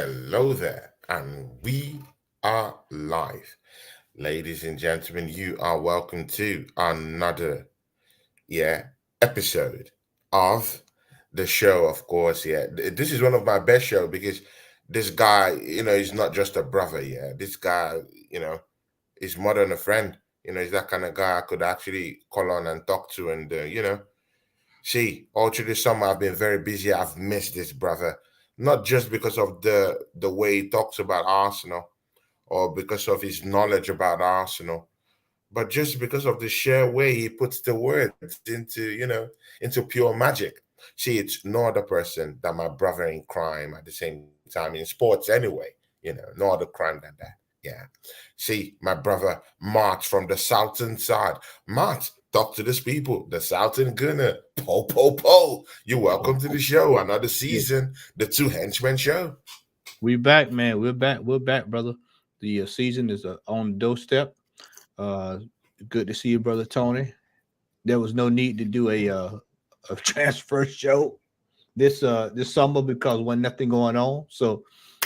Hello there, and we are live. Ladies and gentlemen, you are welcome to another episode of the show, of course. This is one of my best show because this guy, he's not just a brother. This guy, is more than a friend. He's that kind of guy I could actually call on and talk to, and see, all through the summer I've been very busy. I've missed this brother, not just because of the way he talks about Arsenal or because of his knowledge about Arsenal, but just because of the sheer way he puts the words into pure magic. See, it's no other person than my brother in crime at the same time in sports anyway. No other crime than that. Yeah. See, my brother Mart from the southern side. Mart, talk to these people. The southern gunner. Po po po. You're welcome to the show. Another Yeah, season. The Two Henchmen show. we back, man. We're back. We're back, brother. The season is on the doorstep. Uh, Good to see you, brother Tony. There was no need to do a transfer show this summer because when nothing going on, so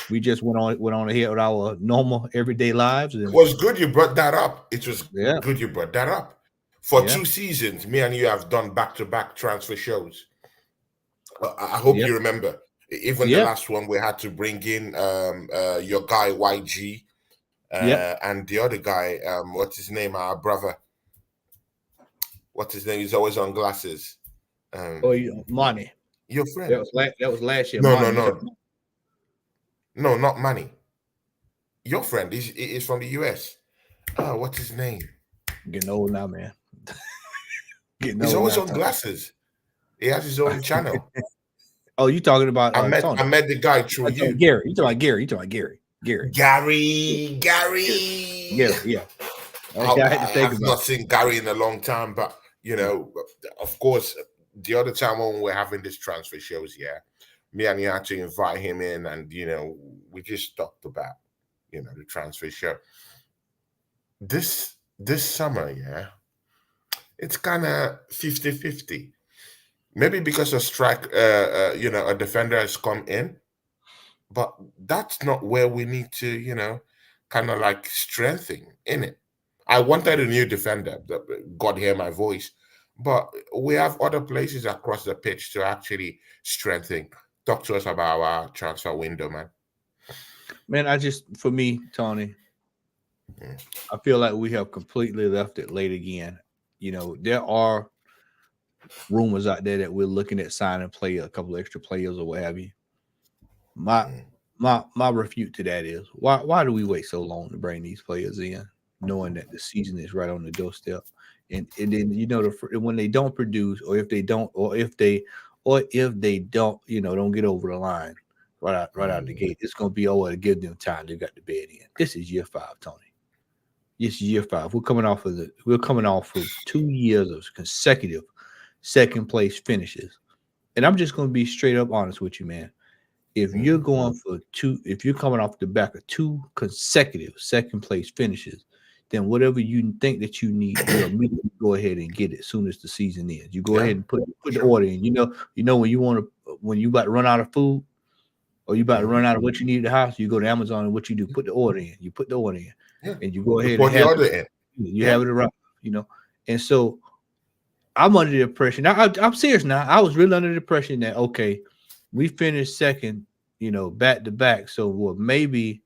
we just went on ahead with our normal everyday lives, It and was good you brought that up. It was good you yeah, brought that up. For two yeah, seasons, me and you have done back-to-back transfer shows. I hope you yep, remember. Even the yep, last one, we had to bring in your guy YG yep. and the other guy. What's his name? Our brother. What's his name? He's always on glasses. Oh, Um, money. your friend? That was last year. No, no, Money. You no, talking no, not Manny. Your friend is from the US. What's his name? getting old now, man. Getting He's old always now, on Tony. glasses. He has his own channel. Oh, you talking about I Tony? met the guy through you. Gary. You talking about Gary? You talking about Gary? Gary. Yeah, Gary, Gary. Gary. Gary. Yeah. I, I had to I think have about not seen Gary in a long time, but it. of course, the other time when we're having these transfer shows, me and you had to invite him in, and we just talked about the transfer show. This summer, it's kind of 50-50. Maybe because a strike, a defender has come in, but that's not where we need to, kind of like strengthen in it. I wanted a new defender. God hear my voice, but we have other places across the pitch to actually strengthen. Talk to us about our transfer window, man. Man, for me, Tony, Mm, I feel like we have completely left it late again. There are rumors out there that we're looking at signing a couple of extra players or what have you. My mm. my refute to that is why do we wait so long to bring these players in, knowing that the season is right on the doorstep, and then when they don't produce, or if they don't don't get over the line right out the gate, it's gonna be to give them time. They got the bed in. This is year 5, Tony. This is year 5. We're coming off of 2 years of consecutive second place finishes, and I'm just gonna be straight up honest with you, man. If you're coming off the back of 2 consecutive second place finishes, then whatever you think that you need, you immediately go ahead and get it as soon as the season ends. You go Yeah, ahead and put the sure. order in. When you about to run out of food or you about to Hmm. run out of what you need at the house, you go to Amazon and what you do, put the order in. You put the order in, Yeah, and you go we ahead and put the have it. order in. You Yeah. have it around, you know. And so I'm under the impression. Now, I'm serious now. I was really under the impression that okay, we finished second, back to back. So well, maybe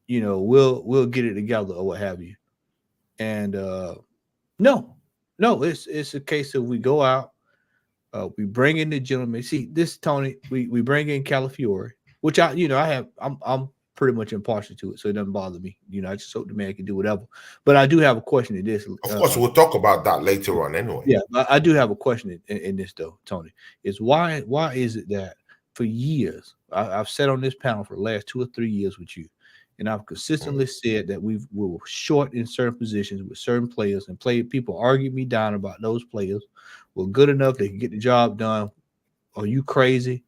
we'll get it together or what have you. And no, no, it's a case of we go out, we bring in the gentleman. See this Tony, we bring in Calafiori, which I'm pretty much impartial to it, so it doesn't bother me. I just hope the man can do whatever. But I do have a question to this. Of course, we'll talk about that later on anyway. Yeah, I do have a question in this though, Tony. Is why is it that for years I've sat on this panel for the last 2 or 3 years with you, and I've consistently Mm, said that we were short in certain positions with certain players, and people argued me down about those players were good enough, they could get the job done. Are you crazy?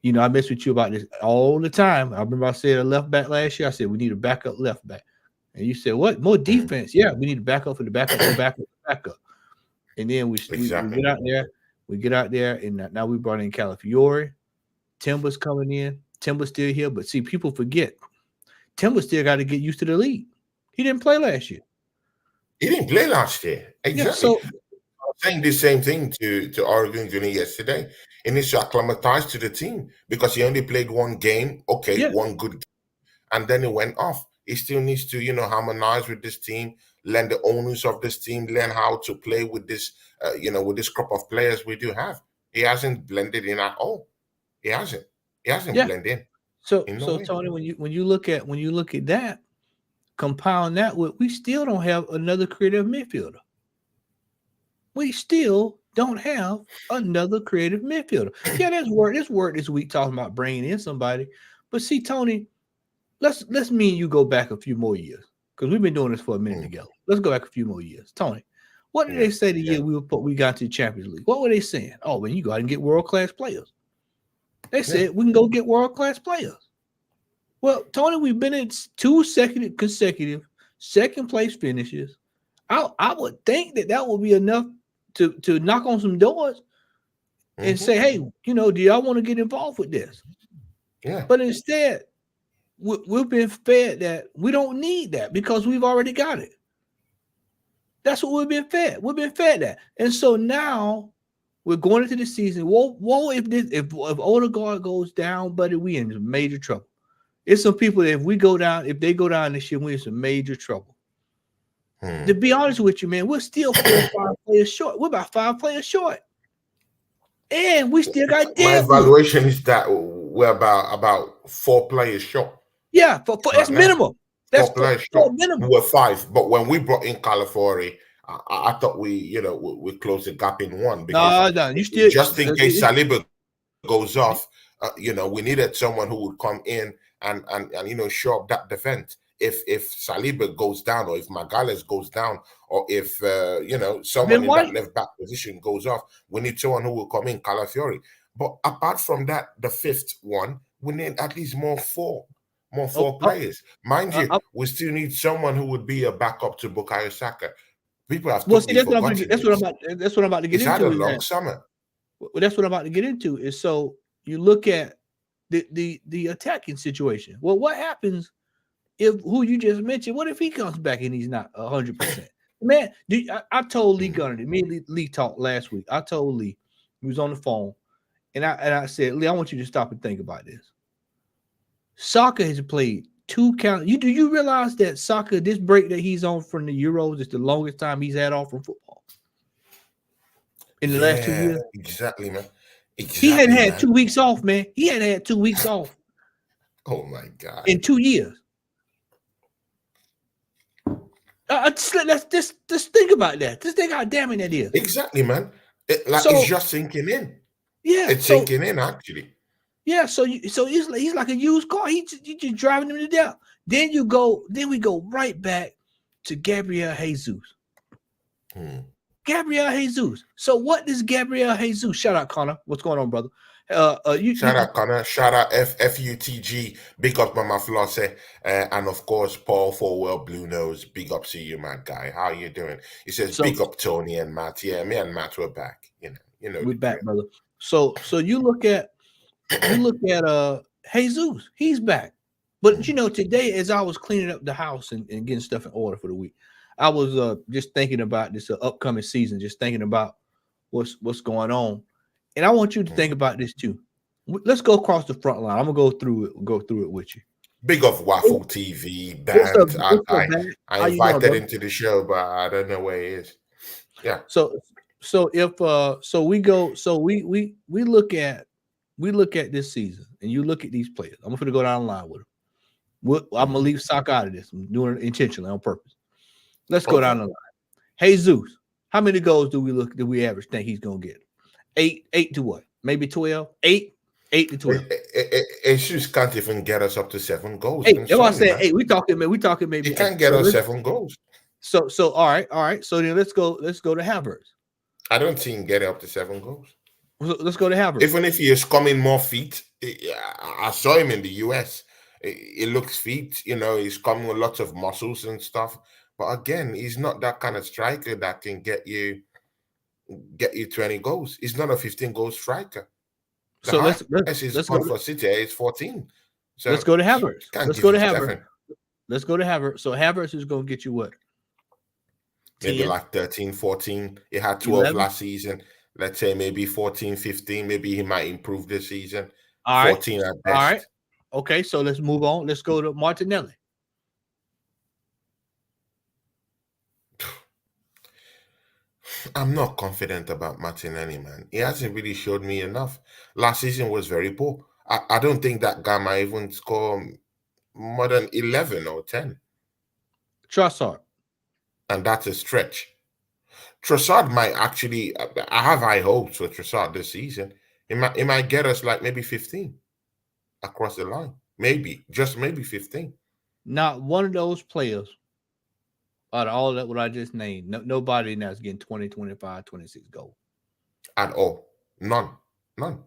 I mess with you about this all the time. I remember I said a left back last year. I said we need a backup left back, and you said what? More mm. defense? Yeah, we need a backup for the backup, the backup, the backup. And then we Exactly. get out there, and now we brought in Calafiori. Timber's coming in. Timber's still here, but see, people forget Timber still got to get used to the league. He didn't play last year. He didn't play last year. Yeah, Exactly. so I was saying the same thing to Oregon Junior yesterday. He needs to acclimatize to the team because he only played one game. Okay, yeah, one good game, and then he went off. He still needs to, harmonize with this team, learn the owners of this team, learn how to play with this, with this crop of players we do have. He hasn't blended in at all. He hasn't. He hasn't yeah. blended in no So way. Tony, when you look at that, compound that with we still don't have another creative midfielder. We still don't have another creative midfielder. Yeah, there's word this week talking about bringing in somebody, but see, Tony, let's me and you go back a few more years because we've been doing this for a minute Mm, together. Let's go back a few more years, Tony. What did yeah, they say the yeah, year we got to the Champions League? What were they saying? Oh, man, you go out and get world class players. They yeah. said we can go get world class players. Well, Tony, we've been in two consecutive second place finishes. I would think that would be enough to knock on some doors and Hmm. say, hey, do y'all want to get involved with this? Yeah. But instead, we've been fed that we don't need that because we've already got it. That's what we've been fed. We've been fed that, and so now we're going into the season. Whoa! If Odegaard goes down, buddy, we in major trouble. It's some people that if they go down this year, we're in some major trouble. Hmm. To be honest with you, man, we're still 4 or 5 players short. We're about 5 players short, and we still got My Deadwood. evaluation is that we're about 4 players short Yeah, for right that's now. minimum. That's Four for players for short. We minimum. were 5, but when we brought in Calafiori, I thought we closed the gap in one because No, you still just in case Saliba goes off, we needed someone who would come in and show up that defense. If Saliba goes down, or if Magalhaes goes down, or if someone Ben in that White. left back position goes off, we need someone who will come in, Calafiori. But apart from that, the fifth one, we need at least more Oh, four players. Mind you, oh. we still need someone who would be a backup to Bukayo Saka. People have Well, see, totally that's what I'm gonna get. forgotten this. That's what I'm about to get He's had a into. Is long that summer. well, that's what I'm about to get into. Is so you look at the attacking situation. Well, what happens if who you just mentioned? What if he comes back and he's not 100%? Man, I told Lee Mm. Gunner. Me and Lee talked last week. I told Lee he was on the phone, and I said, Lee, I want you to stop and think about this. Soccer has played 2 count. Do you realize that soccer, this break that he's on from the Euros, is the longest time he's had off from football in the last 2 Yeah, years? exactly, man. He hadn't Exactly, had man. 2 weeks off, man. He hadn't had 2 weeks off Oh my God. in 2 years. Let's think about that. Just think how damning that is. Exactly, man. It's So just sinking in. yeah, It's sinking in, actually. yeah, so he's like a used car. You just driving him to death. Then we go right back to Gabriel Jesus. Hmm. Gabriel Jesus. So what does Gabriel Jesus? Shout out Connor. What's going on, brother? Shout out Connor. Shout out FUTG. Big up Mama Flosse. And of course, Paul Forwell Blue Nose. Big up to you, my guy. How you doing? He says, so big up Tony and Matt. Yeah, me and Matt were back. we're The back, brother. So you look at Jesus. He's back. But drill. today as I was cleaning up the house and getting stuff in order for the week, I was just thinking about this upcoming season, just thinking about what's going on. And I want you to think about this too. Let's go across the front line. I'm gonna go through it with you. Big of Waffle TV What's up? band. What's up, man? I How you doing, invited bro? him to the show, but I don't know where he is. Yeah. So if so we go so we look at this season and you look at these players. I'm gonna go down the line with them. I'm gonna leave Sock out of this. I'm doing it intentionally on purpose. Let's go down Okay. the line. Jesus, how many goals do we average think he's gonna get? 8 to what? Maybe 12? 8 to 12. Jesus can't even get us up to 7 goals. 8. I'm That's why I sorry, said man. 8. We talking He maybe 8. can't get us 7 goals. So all right. So then let's go to Havertz. I don't see him getting up to 7 goals. Let's go to Havertz. Even if he is coming more feet, I saw him in the US. He looks feet, he's coming with lots of muscles and stuff. But again, he's not that kind of striker that can get you 20 goals. He's not a 15 goal striker. The So let's highest he's let's go gone to, for City is 14. let's So go to Havertz. can't Let's give go him to Havertz. 7. Let's go to Havertz. So Havertz is going to get you what? Maybe 10, like 13, 14. He had 12 11. last season. Let's say maybe 14, 15. Maybe he might improve this season. All right. 14 at All right. best. Okay, so let's move on. Let's go to Martinelli. I'm not confident about Martinelli, man. He hasn't really showed me enough. Last season was very poor. I don't think that guy might even score more than 11 or 10. Trossard. And that's a stretch. Trossard might actually, I have high hopes for Trossard this season. He might get us like maybe 15 across the line. Maybe, just maybe 15. Not one of those players out of all that what I just named, nobody now is getting 20, 25, 26 goals. At all. None. None.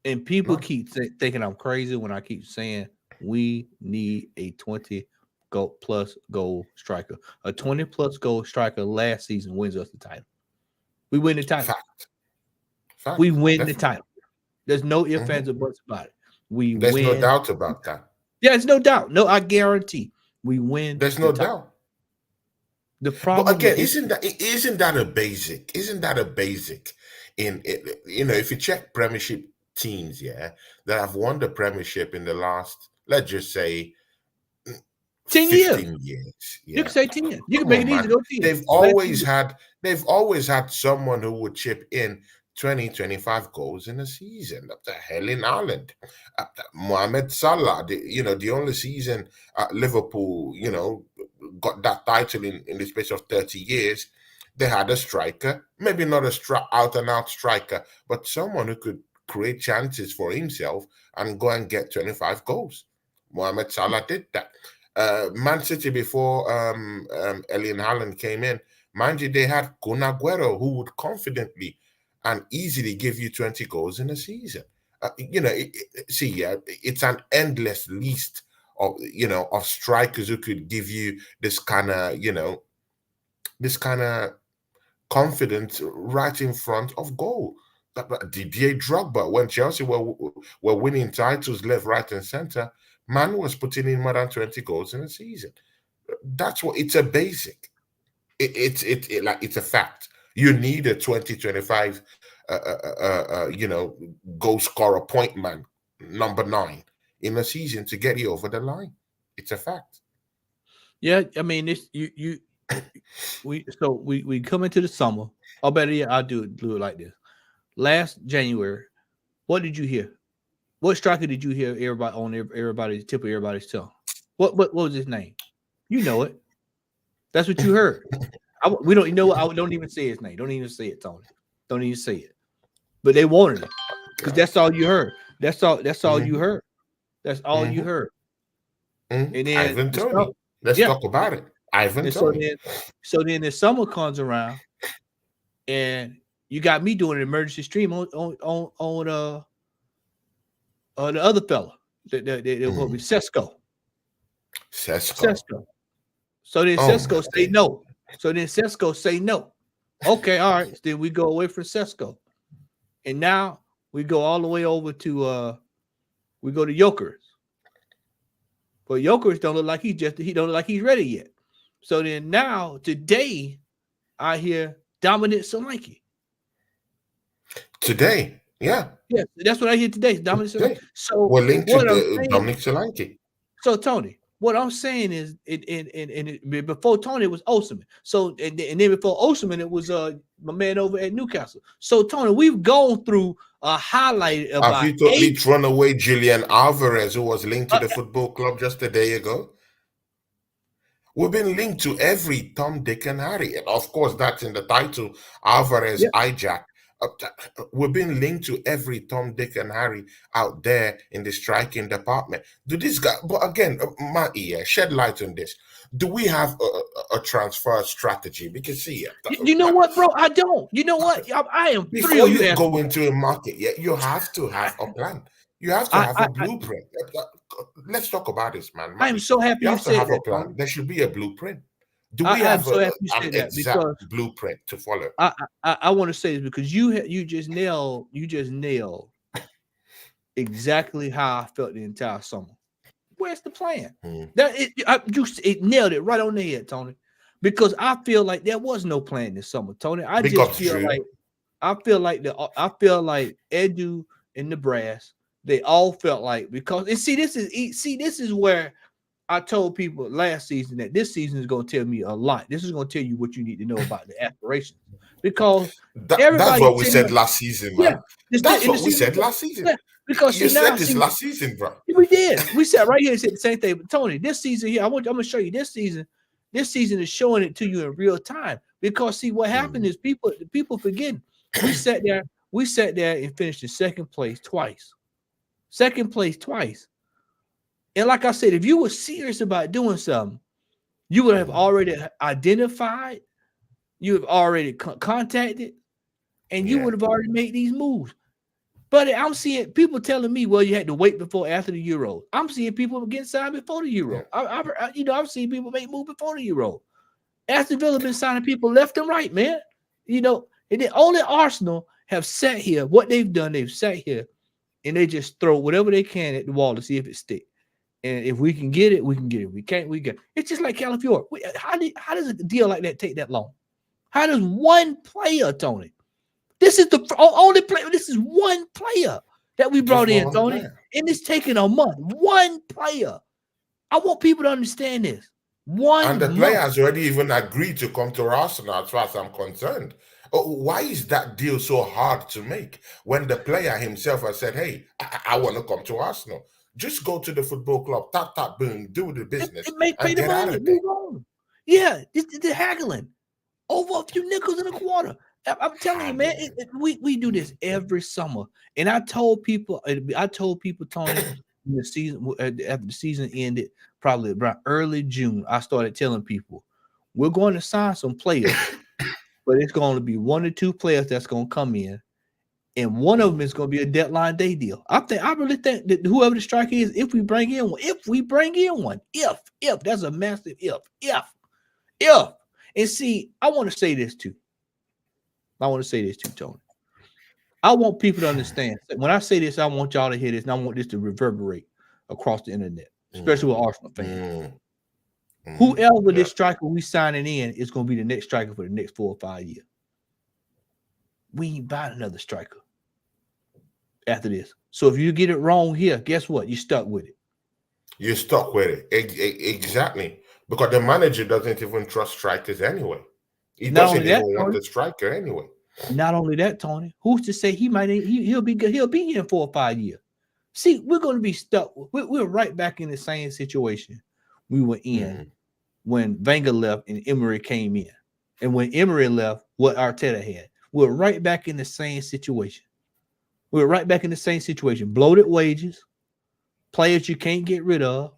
And people None. keep thinking I'm crazy when I keep saying we need a 20 plus goal striker. A 20 plus goal striker last season wins us the title. We win the title. Fact. We win Definitely. the title. There's no ifs, ands, or buts about it. There's no doubt about that. There's no doubt. No, I guarantee we win. There's no doubt. The problem, but again, isn't that a basic? Isn't that a basic? If you check Premiership teams, that have won the Premiership in the last, let's just say, 10 15 years. years. Yeah. You can say 10. You can make it easy. Go 10. They've always had someone who would chip in 20, 25 goals in a season. Up to Erling Haaland, Mohamed Salah. The only season Liverpool, got that title in the space of 30 years. They had a striker, maybe not a out and out striker, but someone who could create chances for himself and go and get 25 goals. Mohamed Salah did that. Man City before Erling Haaland came in, mind you, they had Kun Aguero, who would confidently and easily give you 20 goals in a season. It's an endless list of strikers who could give you this kind of confidence right in front of goal. Didier Drogba, when Chelsea were winning titles left, right, and center, man was putting in more than 20 goals in a season. That's what it's a basic. It's a fact. You need a 20-25 goal scorer point man, number 9 in a season to get you over the line. It's a fact. Yeah, I mean, this we come into the summer. Or better yet, I'll do it like this. Last January, what did you hear? What striker did you hear everybody on everybody's tip of everybody's tongue? What was his name? You know it. That's what you heard. We don't I don't even say his name. Don't even say it, Tony. Don't even say it. But they wanted it because that's all you heard. That's all you heard. That's all you heard. And then Ivan Toney. Let's talk about it. Ivan Toney. So then the summer comes around, and you got me doing an emergency stream on the other fella. They will be Sesko. So then Sesko say no. Okay, all right. Then we go away from Sesko. And now we go all the way over to we go to Jokers. But Jokers don't look like he don't look like he's ready yet. So then now today I hear Dominic Solanke. Today, yeah, that's what I hear today. Dominic Solanke. So we're linked to Dominic Solanke. So Tony, what I'm saying is, it before Tony it was Osimhen. So and then before Osimhen it was my man over at Newcastle. So Tony, we've gone through a highlight about. Have you totally thrown away Julian Alvarez, who was linked to the football club just a day ago? We've been linked to every Tom, Dick, and Harry. And of course, that's in the title, Alvarez hijack. We've been linked to every Tom, Dick, and Harry out there in the striking department. Do this guy, but again, shed light on this. Do we have a transfer strategy? Because see, you know what, bro? I don't. You know what? I am. Before you go into a market, you have to have a plan. You have to have a blueprint. Let's talk about this, man. I'm so happy you have to have a plan. There should be a blueprint. Do we have an exact blueprint to follow? I want to say this because you just nailed exactly how I felt the entire summer. Where's the plan? Mm. It nailed it right on the head, Tony. Because I feel like there was no plan this summer, Tony. Because true. I feel like Edu and the brass, they all felt like because and this is where I told people last season that this season is going to tell me a lot. This is going to tell you what you need to know about the aspirations because That's everybody what we sitting said there, last season, yeah, man. That's in the what we season, said last season. yeah, because You see now, said this last season, bro. we did. We sat right here and said the same thing. But Tony, this season here, I'm gonna show you this season. This season is showing it to you in real time. Because see, what happened Mm. is people forgetting. We sat there and finished in second place twice. Second place twice. And like I said, if you were serious about doing something, you would have already identified, you have already contacted, and you Yeah. would have already made these moves. But I'm seeing people telling me, well, you had to wait before after the Euro. I'm seeing people get signed before the Yeah. Euro. I've seen people make moves before the Euro. Aston Villa been signing people left and right, man. And then only Arsenal have sat here. What they've done, they've sat here and they just throw whatever they can at the wall to see if it sticks. And if we can get it, we can get it. We can't, we get it. It's just like Calafiori. How does a deal like that take that long? How does one player, Tony? This is the only player. This is one player that we brought Just in, one Tony. player. And it's taking a month. One player. I want people to understand this. And the 1 player month. has already even agreed to come to Arsenal, as far as I'm concerned. Why is that deal so hard to make when the player himself has said, hey, I want to come to Arsenal? Just go to the football club, tap, tap, boom, do the business, It may pay and the get out money. of there. Move on. Yeah, the haggling over a few nickels in a quarter. I'm telling you, man, we do this every summer. And I told people, Tony, when the season after the season ended, probably around early June, I started telling people we're going to sign some players, but it's going to be 1 or 2 players that's going to come in, and one of them is going to be a deadline day deal. I really think that whoever the striker is, if we bring in one, if that's a massive if. And see, I want to say this too. Tony. I want people to understand. When I say this, I want y'all to hear this, and I want this to reverberate across the internet, especially with Arsenal fans. Whoever this striker we signing in is going to be the next striker for the next 4 or 5 years. We ain't buying another striker after this. So if you get it wrong here, guess what? You're stuck with it. You're stuck with it. Exactly. Because the manager doesn't even trust strikers anyway. He doesn't even want the striker anyway. Not only that, Tony, who's to say he'll be good? He'll be here in 4 or 5 years. See, we're going to be stuck. We're right back in the same situation we were in when Wenger left and Emery came in. And when Emery left, what Arteta had. We're right back in the same situation. Bloated wages, players you can't get rid of.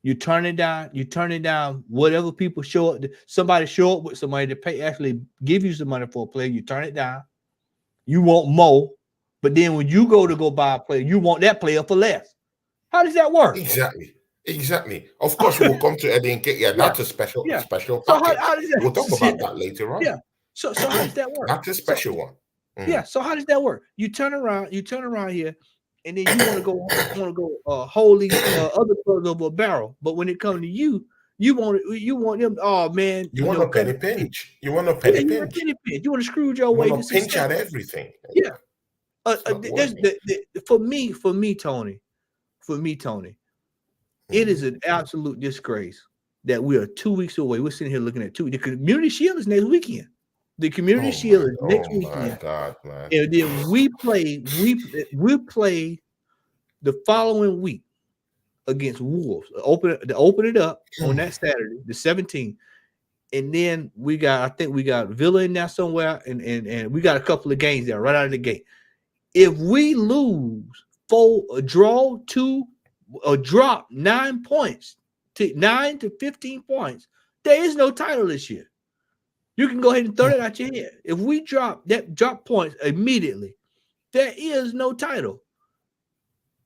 You turn it down. Whatever people show up, somebody show up with somebody to pay, actually give you some money for a player. You turn it down. You want more, but then when you go buy a player, you want that player for less. How does that work? Exactly. Of course, we'll come to Eddie Nketiah. Yeah, that's a special package. So how does that, we'll talk about that later on. Yeah. So how does that work? That's a special one. Yeah. So how does that work? You turn around here, and then you want to go wholly other clubs over a barrel. But when it comes to you want them. Oh man, you want a penny pinch. You want a penny pinch. You want to screw your way. You want to pinch at everything. Yeah. For me, Tony, it is an absolute disgrace that we are 2 weeks away. We're sitting here looking at the Community Shield is next weekend. The Community Shield is next weekend. My God, man. And then we play the following week against Wolves. Open it up on that Saturday, the 17th. And then I think we got Villa in there somewhere, and we got a couple of games there right out of the gate. If we lose 4, a draw 2, or drop 9 points to 9 to 15 points, there is no title this year. You can go ahead and throw that out your head. If we drop points immediately, there is no title.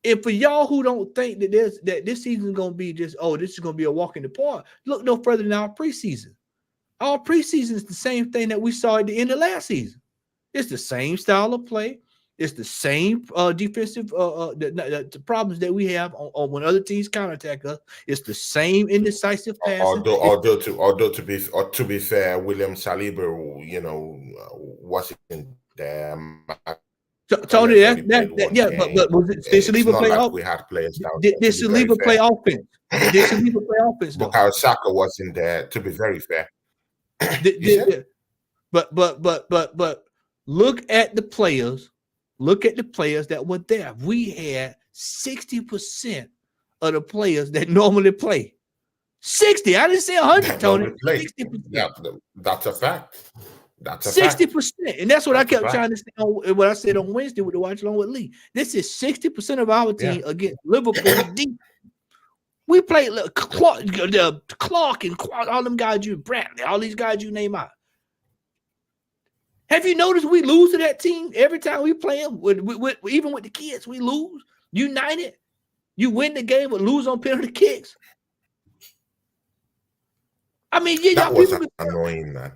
And for y'all who don't think that this season is going to be this is going to be a walk in the park, look no further than our preseason. Our preseason is the same thing that we saw at the end of last season. It's the same style of play. It's the same defensive the problems that we have on when other teams counterattack us. It's the same indecisive passing. To be fair, William Saliba, wasn't there. Magalhaes Tony, only played one yeah, game. but did It's not Saliba play like off? we had players down Did, there. did To be very Saliba play fair, offense? Did Saliba play offense though? Bukayo Saka wasn't there. To be very fair, Did, you said. did, but look at the players. Look at the players that were there. We had 60% of the players that normally play. 60. I didn't say 100, Tony. 60%. Yeah, that's a fact. That's a fact. 60%. And that's what That's I kept trying to say on what I said on Wednesday with the watch along with Lee. This is 60% of our team against Liverpool deep. We played Clark and all them guys you Bradley, all these guys you name out. Have you noticed we lose to that team every time we play them? Even with the kids, we lose. United, you win the game but lose on penalty kicks. I mean, that was annoying, man.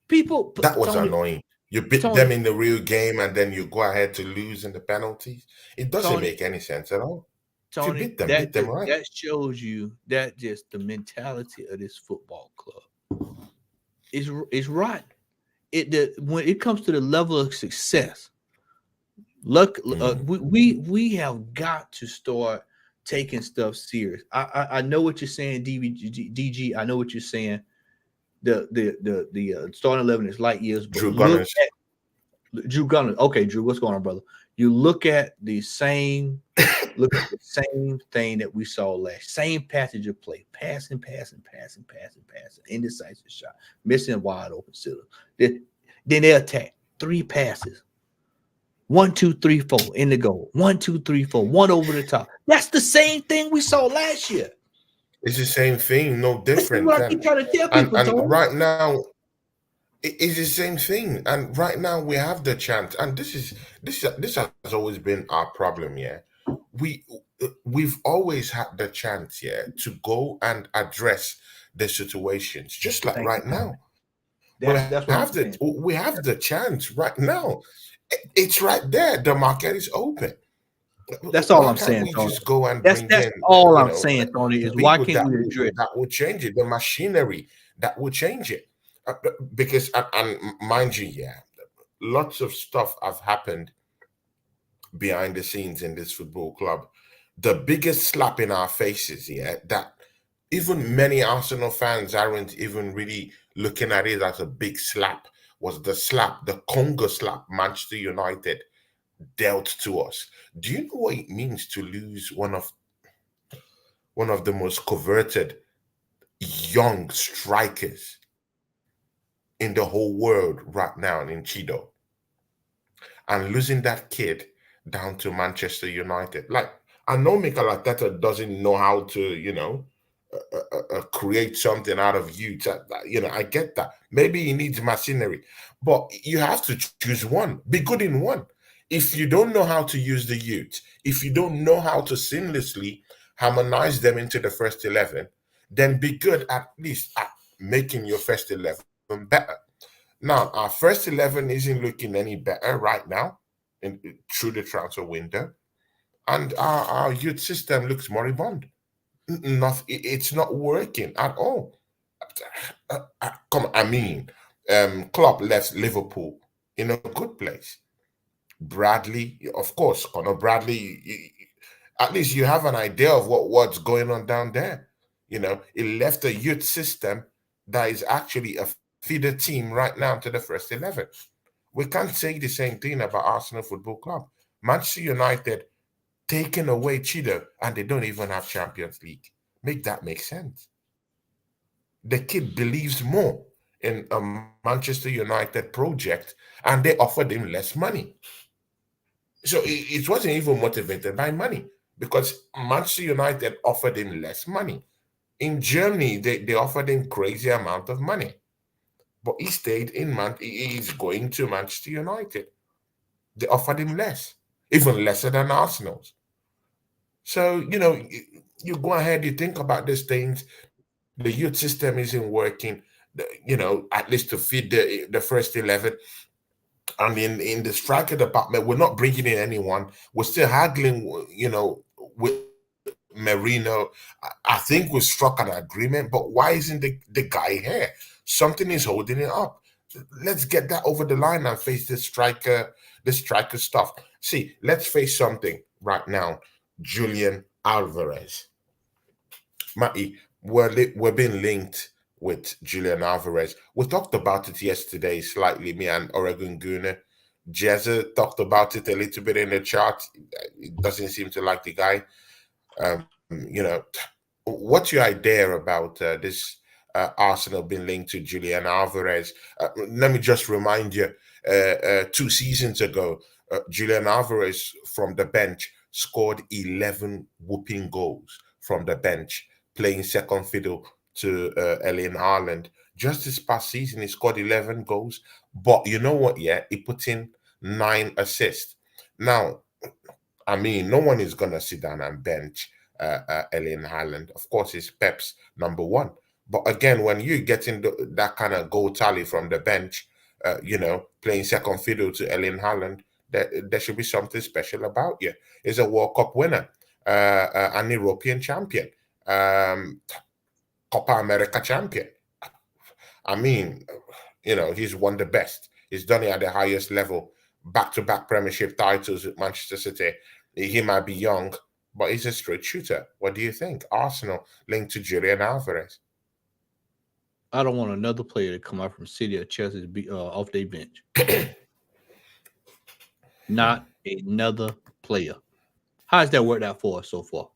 That was annoying. You beat them in the real game and then you go ahead to lose in the penalties. It doesn't make any sense at all. Tony, if you beat them right. That shows you that just the mentality of this football club is right. When it comes to the level of success, we have got to start taking stuff serious. I know what you're saying, DG. I know what you're saying. The starting 11 is light years. But Drew Gunners. Okay, Drew, what's going on, brother? You look at the same thing that we saw last. Same passage of play. Passing. Indecisive shot. Missing wide open sitter. Then they attack. 3 passes. 1, 2, 3, 4 in the goal. 1, 2, 3, 4. 1 over the top. That's the same thing we saw last year. It's the same thing, no different. What I keep trying to tell people. And right now, it's the same thing. And right now, we have the chance. And this has always been our problem. Yeah, we've always had the chance. Yeah, to go and address the situations, just like right now. We have the chance right now. It's right there. The market is open. That's all I'm saying, Tony. Just go and that's all I'm saying, Tony, is why can't we address that? Will change it. The machinery that will change it, because and mind you, yeah, lots of stuff have happened behind the scenes in this football club. The biggest slap in our faces, yeah, that even many Arsenal fans aren't even really looking at it as a big slap, was the Congo slap Manchester United dealt to us. Do you know what it means to lose one of the most coveted young strikers in the whole world right now in Chido, and losing that kid down to Manchester United? Like, I know Mikel Arteta doesn't know how to, create something out of youth. I get that. Maybe he needs machinery, but you have to choose one. Be good in one. If you don't know how to use the youth, if you don't know how to seamlessly harmonize them into the first 11, then be good at least at making your first 11 better. Now, our first 11 isn't looking any better right now through the transfer window, and our youth system looks moribund. It's not working at all. Klopp left Liverpool in a good place. Bradley, of course, Conor Bradley, at least you have an idea of what's going on down there. It left a youth system that is actually a feeder team right now to the first 11. We can't say the same thing about Arsenal Football Club. Manchester United taking away Chido, and they don't even have Champions League. Make that make sense. The kid believes more in a Manchester United project, and they offered him less money. So it wasn't even motivated by money, because Manchester United offered him less money. In Germany, they offered him crazy amount of money, but he stayed he's going to Manchester United. They offered him less, even lesser than Arsenal's. So, you go ahead, you think about these things. The youth system isn't working, at least to feed the first 11. And in the striker department, we're not bringing in anyone. We're still haggling, with Merino. I think we struck an agreement, but why isn't the guy here? Something is holding it up. Let's get that over the line and face the striker stuff. See, let's face something right now. Julian Alvarez. Matty, we're being linked with Julian Alvarez. We talked about it yesterday slightly, me and Oregon Gooner. Jezza talked about it a little bit in the chat. It doesn't seem to like the guy. What's your idea about this Arsenal being linked to Julian Alvarez? Let me just remind you, 2 seasons ago, Julian Alvarez from the bench scored 11 whooping goals from the bench, playing second fiddle to Erling Haaland. Just this past season, he scored 11 goals. But you know what? Yeah, he put in 9 assists. Now, I mean, no one is going to sit down and bench Erling Haaland. Of course, he's Pep's number 1. But again, when you're getting that kind of goal tally from the bench, playing second fiddle to Erling Haaland, there should be something special about you. He's a World Cup winner, an European champion, Copa America champion. I mean, he's won the best. He's done it at the highest level. Back-to-back Premiership titles with Manchester City. He might be young, but he's a straight shooter. What do you think? Arsenal linked to Julian Alvarez. I don't want another player to come out from City or Chelsea to be off their bench. Not another player. How has that worked out for us so far?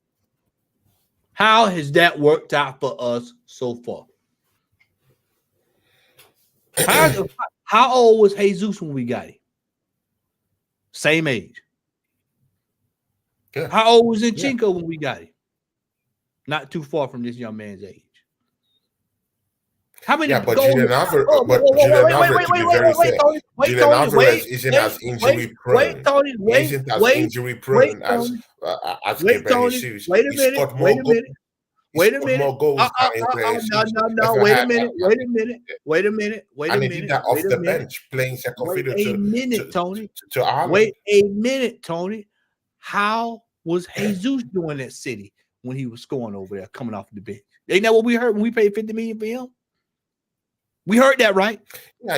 How has that worked out for us so far? How old was Jesus when we got him? Same age. Yeah. How old was Zinchenko when we got him? Not too far from this young man's age. How many? Yeah, but Julian Alvarez, Julian Alvarez isn't as injury prone. Isn't as injury prone as Gabriel Jesus. Wait a minute. Wait a minute. More goals No. Wait a minute. And he did that off the bench, playing second fiddle to Haaland. Wait a minute, Tony. How was Jesus doing at City when he was scoring over there, coming off the bench? Ain't that what we heard when we paid $50 million for him? We heard that, right? Yeah,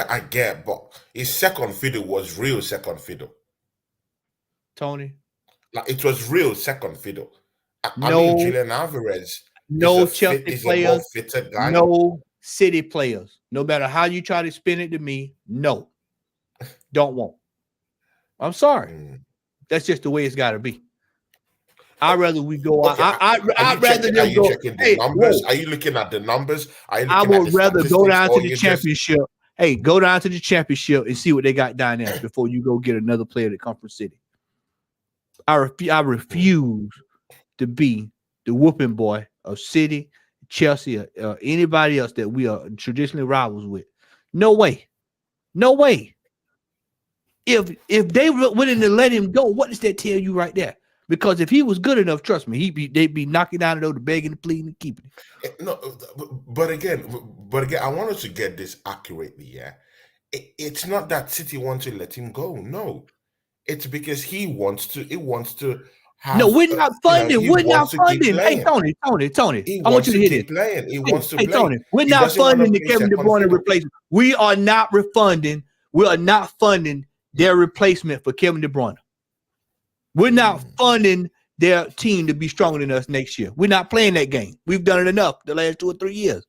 I get, but his second fiddle was real second fiddle. Tony, like it was real second fiddle. I mean, Julian Alvarez. No Chelsea players. No City players. No matter how you try to spin it to me, no, don't want. I'm sorry. That's just the way it's got to be. I'd rather we go. Okay. I'd rather them go. Hey, numbers? Are you looking at the numbers? I would rather go down to the championship. Hey, go down to the championship and see what they got down there before you go get another player that come from City. I refuse to be the whooping boy of City, Chelsea, or anybody else that we are traditionally rivals with. No way. No way. If they were willing to let him go, what does that tell you right there? Because if he was good enough, trust me, they'd be knocking down the door, begging, pleading, and keeping it. No, but again, I wanted to get this accurately. Yeah, it's not that City wants to let him go. No, it's because he wants to. He wants to. No, we're not funding. We're not funding. Hey, Tony. I want you to hear this. Playing. He wants to play. Tony, we're not funding the Kevin De Bruyne replacement. We are not refunding. We are not funding their replacement for Kevin De Bruyne. We're not funding their team to be stronger than us next year. We're not playing that game. We've done it enough the last 2 or 3 years.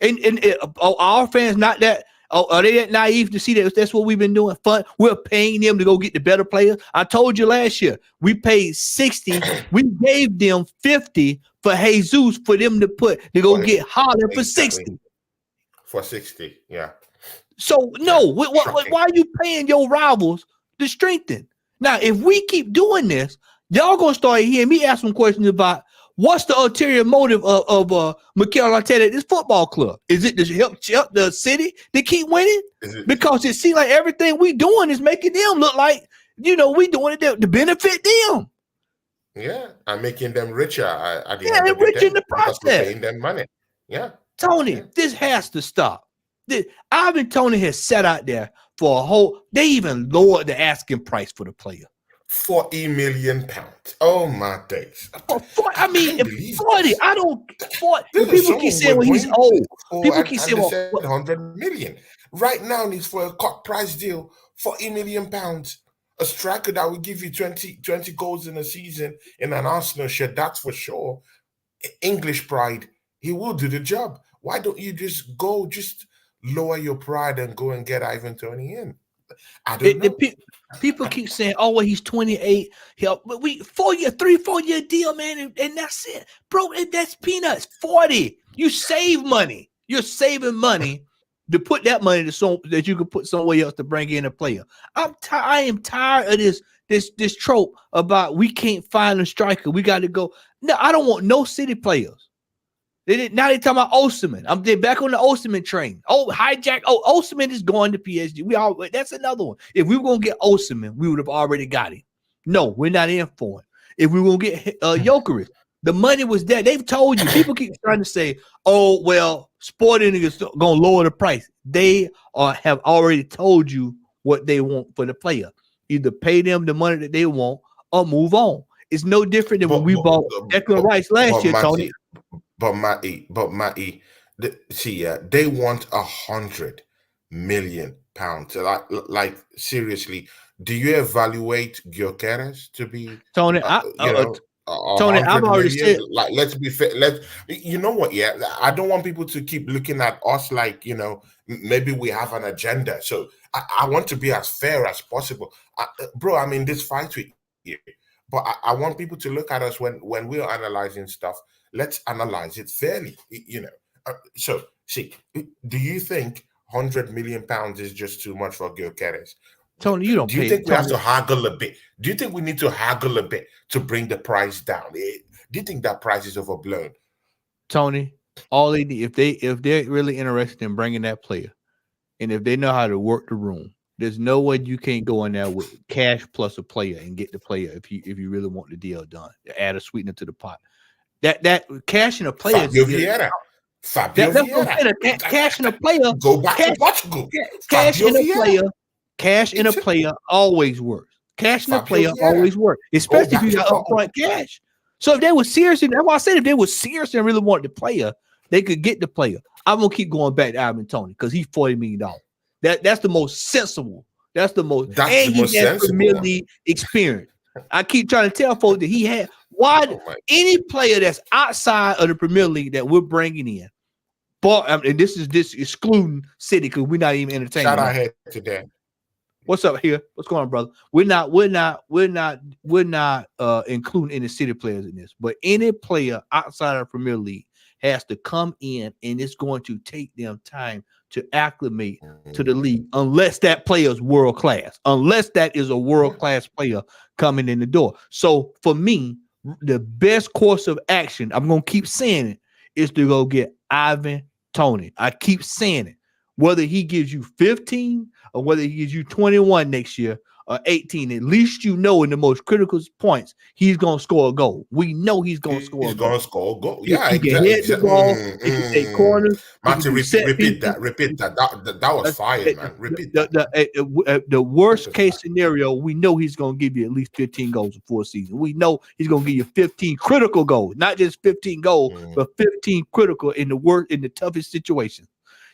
And our fans not that. Are they that naive to see that that's what we've been doing? Fun. We're paying them to go get the better players. I told you last year we paid 60. We gave them 50 for Jesus for them to go get Haaland for 60. For 60, yeah. So no, why are you paying your rivals to strengthen? Now, if we keep doing this, y'all gonna start hearing me ask some questions about what's the ulterior motive of Mikel Arteta at this football club? Is it to help the City to keep winning? Because it seems like everything we doing is making them look like we doing it to benefit them. Yeah, I'm making them richer at the end of rich in the process. Paying them money. Yeah, Tony, this has to stop. Ivan Toney has sat out there for a whole. They even lowered the asking price for the player. £40 million. Oh my days! I mean, can't believe 40. this. I don't. 40. This is People keep someone saying, we're well, he's bringing old. for, People keep and saying, they well, said 100 million. Right now, it's for a cut price deal, £40 million. A striker that will give you 20 goals in a season in an Arsenal shirt, that's for sure. English pride, he will do the job. Why don't you just lower your pride and go and get Ivan Toney in? I don't know. People keep saying, "Oh, well, he's 28. But we 4-year deal, man, and that's it, bro. That's peanuts. 40. You save money. You're saving money to put that money to so that you can put somewhere else to bring in a player. I am tired of this trope about we can't find a striker. We got to go. No, I don't want no city players. Now they talking about Osimhen. I'm back on the Osimhen train. Oh, hijack. Oh, Osimhen is going to PSG. That's another one. If we were gonna get Osimhen, we would have already got him. No, we're not in for it. If we were gonna get Jokeris, the money was there. They've told you. People keep trying to say, "Oh, well, Sporting is gonna lower the price." They have already told you what they want for the player. Either pay them the money that they want or move on. It's no different than when we bought Declan Rice last year, Tony. But Matty, they want £100 million. Like seriously, do you evaluate Gyökeres to be Tony? Tony, I've already said. Like, let's be fair. You know what? Yeah, I don't want people to keep looking at us like maybe we have an agenda. So I want to be as fair as possible, bro. I'm in this fight with you, but I want people to look at us when we're analyzing stuff. Let's analyze it fairly, So, see, do you think £100 million is just too much for Gyökeres? Tony, you don't. Do you think we have to haggle a bit? Do you think we need to haggle a bit to bring the price down? Do you think that price is overblown? Tony, all they need, if they're really interested in bringing that player, and if they know how to work the room, there's no way you can't go in there with cash plus a player and get the player if you really want the deal done. Add a sweetener to the pot. That cash in a player. Fabio Vieira. Cash in a player. Go back to Portugal. Cash in a player always works. Cash in a player always works, especially if you got upfront cash. So if they were serious, that's why I said if they were serious and really wanted the player, they could get the player. I'm gonna keep going back to Ivan Toney because he's $40 million. That's the most sensible. That's the most Premier League experience. I keep trying to tell folks that he had. Why any player that's outside of the Premier League that we're bringing in, but and this excluding City because we're not even entertaining. Shout out here today. What's up here? What's going on, brother? We're not including any City players in this, but any player outside of the Premier League has to come in, and it's going to take them time to acclimate to the league, unless that player is world class, unless that is a world class player coming in the door. So for me, the best course of action, I'm going to keep saying it, is to go get Ivan Toney. I keep saying it. Whether he gives you 15 or whether he gives you 21 next year or 18, at least in the most critical points, he's going to score a goal. We know he's going to score a goal. He's going to score a goal. Yeah, he can hit the ball. He can take corners. Martin, repeat that. That was fire, man. Repeat that. The worst case scenario, we know he's going to give you at least 15 goals for a season. We know he's going to give you 15 critical goals, not just 15 goals, but 15 critical in the toughest situations.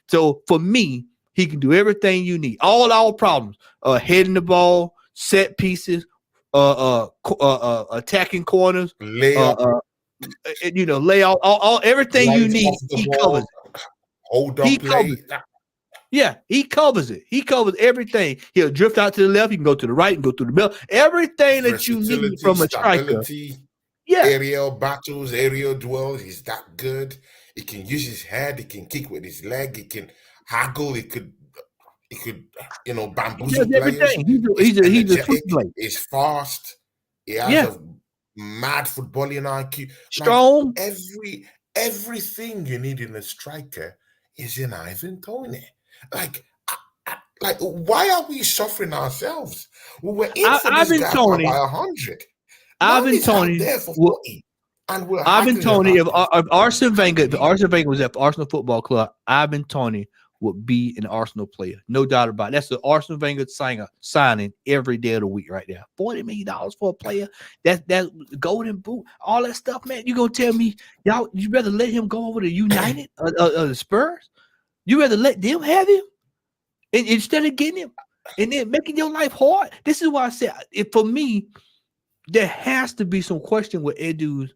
So for me, he can do everything you need. All our problems: heading the ball, set pieces, attacking corners, layout, all everything you need. He covers it. Hold on, play. Yeah, he covers it. He covers everything. He'll drift out to the left. He can go to the right and go through the middle. Everything that you need from a striker. Yeah, aerial battles, aerial duels. He's that good. He can use his head. He can kick with his leg. He can haggle. He could bamboozle players. He's a sweet player. He's fast. He has a mad footballing IQ. Strong. Like everything you need in a striker is in Ivan Toney. Like, why are we suffering ourselves? We were in for this guy by 100. Ivan Toney there for 40. Ivan Toney, if Arsene Wenger was at Arsenal Football Club, Ivan Toney would be an Arsenal player. No doubt about it. That's the Arsenal Wenger signing every day of the week right there. $40 million for a player. That golden boot, all that stuff, man. You gonna tell me y'all you rather let him go over to United the Spurs? You rather let them have him instead of getting him and then making your life hard? This is why I said for me, there has to be some question with Edu's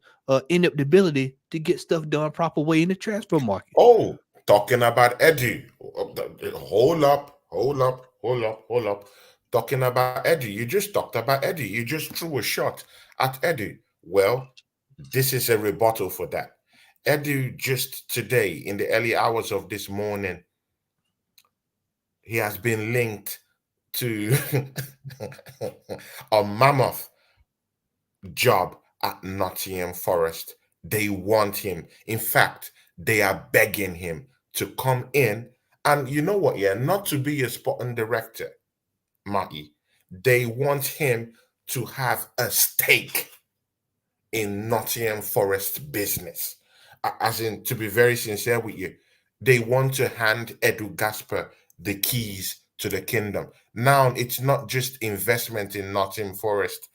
inability to get stuff done proper way in the transfer market. Oh, talking about Edu. Hold up. Talking about Edu. You just talked about Edu. You just threw a shot at Edu. Well, this is a rebuttal for that. Edu just today, in the early hours of this morning, he has been linked to a mammoth job at Nottingham Forest. They want him. In fact, they are begging him to come in. And you know what? Yeah, not to be a sporting director, Matty. They want him to have a stake in Nottingham Forest business. As in, to be very sincere with you, they want to hand Edu Gasper the keys to the kingdom. Now, it's not just investment in Nottingham Forest.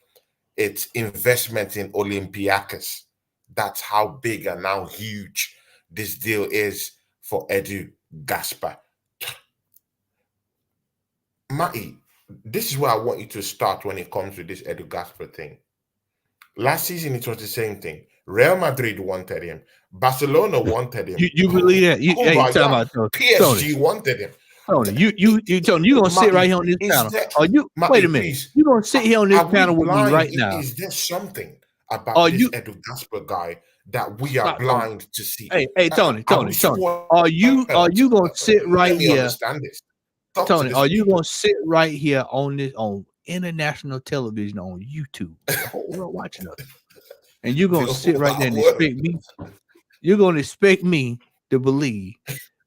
It's investment in Olympiacos. That's how big and how huge this deal is for Edu Gasper. Matty, this is where I want you to start when it comes to this Edu Gasper thing. Last season, it was the same thing. Real Madrid wanted him. Barcelona wanted him. You believe that? You talking about PSG wanted him. Tony, Tony, you gonna sit right here on this panel? Wait a minute? Please, you gonna sit here on this panel with me right now? Is there something about this Edu Gasper guy that we are blind to see? Hey, Tony. Are you gonna sit right here? Understand this. Tony, are you gonna sit right here on international television on YouTube? The whole world watching us, and you're gonna sit right there and expect me? You're gonna expect me to believe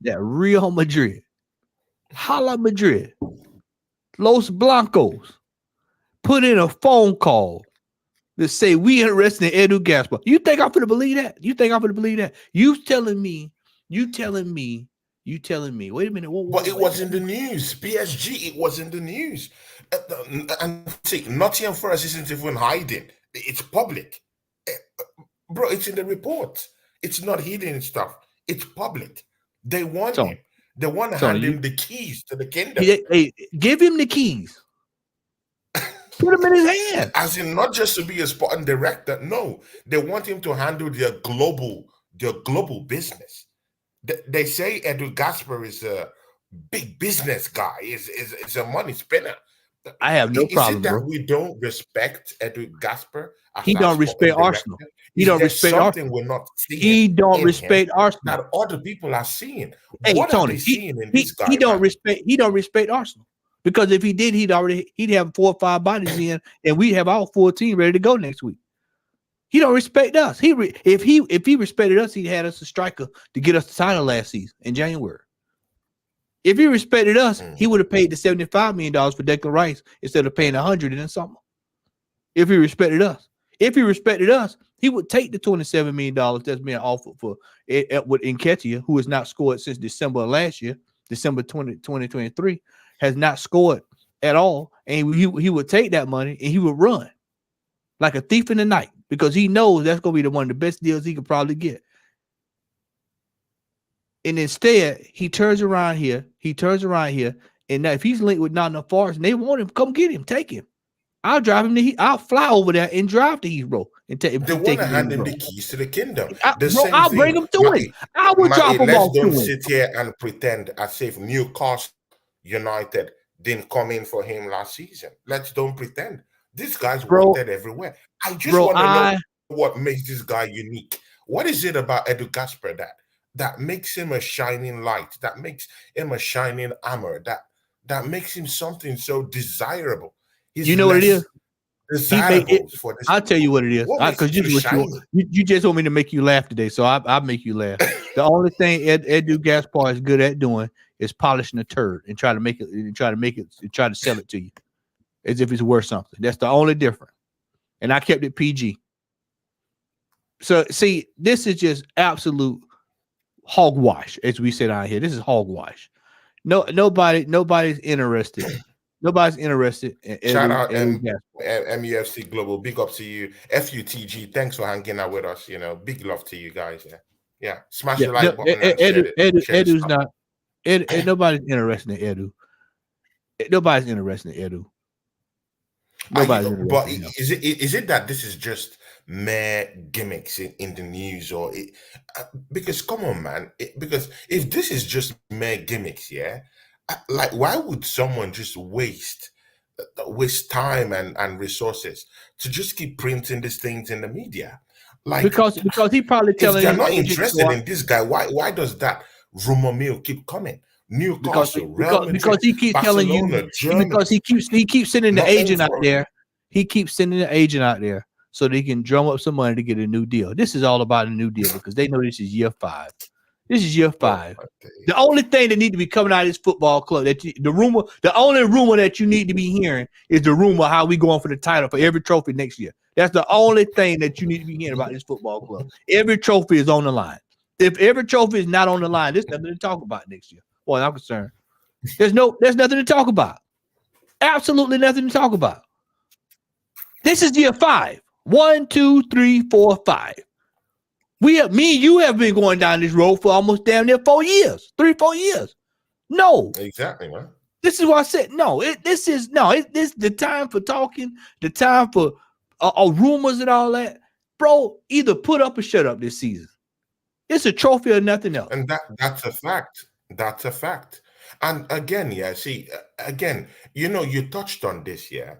that Real Madrid, Hala Madrid, Los Blancos, put in a phone call to say we interested in Edu Gasper? You think I'm gonna believe that? You telling me? Wait a minute. But it was in the news. PSG, it was in the news. And see, Nottingham Forest isn't even hiding. It's public. Bro, it's in the report. It's not hidden stuff. It's public. They want him. They want to hand him the keys to the kingdom. Hey, give him the keys. Put him in his hand. As in, not just to be a sporting director. No, they want him to handle their global business. They say Edu Gasper is a big business guy. Is a money spinner. I have no problem, it that bro. We don't respect Edu Gasper. He don't respect Arsenal. He don't respect Arsenal. We're not seeing. He don't respect Arsenal. That other people are seeing. Hey, what Tony, are they seeing in this guy? He don't respect Arsenal. Because if he did, he'd have 4 or 5 bodies in, and we'd have our full team ready to go next week. He don't respect us. If he respected us, he'd had us a striker to get us the title last season in January. If he respected us, he would have paid the $75 million for Declan Rice instead of paying $100 in the summer. If he respected us, he would take the $27 million that's being offered for with Nketiah, who has not scored since December of last year, December 2023, has not scored at all, and he would take that money and he would run like a thief in the night because he knows that's going to be one of the best deals he could probably get. And instead, he turns around here, and now if he's linked with Nottingham Forest and they want him, come get him, take him. I'll drive him I'll fly over there and drive to Heathrow and take him. They want to hand him the keys to the kingdom. I'll bring him to him. I will drop him off to him. Let's don't sit here and pretend as if Newcastle United didn't come in for him last season. Let's don't pretend. This guy's wanted everywhere. I just want to know what makes this guy unique. What is it about Edu Gasper that makes him a shining light, that makes him a shining armor, that makes him something so desirable? You know what it is? I'll tell you what it is. Because you just want me to make you laugh today, so I'll make you laugh. The only thing Edu Gasper is good at doing is polishing a turd and try to sell it to you as if it's worth something. That's the only difference. And I kept it PG. So see, this is just absolute hogwash, as we said out here. This is hogwash. Nobody's interested. Nobody's interested in Shout out Edu Gaspar. MUFC Global. Big up to you. FUTG. Thanks for hanging out with us. Big love to you guys. Yeah. Yeah. Smash Yeah, the no, like button and share the Edu's stuff. not. Nobody's interested in Edu. Nobody's interested in Edu. Nobody's But interested in him. is it that this is just mere gimmicks in the news, because come on, man, because if this is just mere gimmicks, yeah, like why would someone just waste time and resources to just keep printing these things in the media? Like, Because he probably if telling they're his not agent interested in this guy, why does that rumor mill keep coming? Newcastle, Real because Madrid, he keeps telling you Barcelona, Germany, because he keeps sending the Nottingham agent out Forest. there. He keeps sending the agent out there so they can drum up some money to get a new deal. This is all about a new deal because they know this is year 5. This is year 5. The only thing that need to be coming out of this football club the only rumor that you need to be hearing is the rumor how we going for the title for every trophy next year. That's the only thing that you need to be hearing about this football club. Every trophy is on the line. If every trophy is not on the line, there's nothing to talk about next year. Boy, I'm concerned. There's nothing to talk about. Absolutely nothing to talk about. This is year 5. 1, 2, 3, 4, 5. Me and you have been going down this road for almost damn near 4 years, 3-4 years. No, Exactly, man. this is why I said no. This is the time for talking, the time for rumors and all that, bro. Either put up or shut up this season. It's a trophy or nothing else. And that's a fact. That's a fact. And again, yeah, see, again, you touched on this, yeah.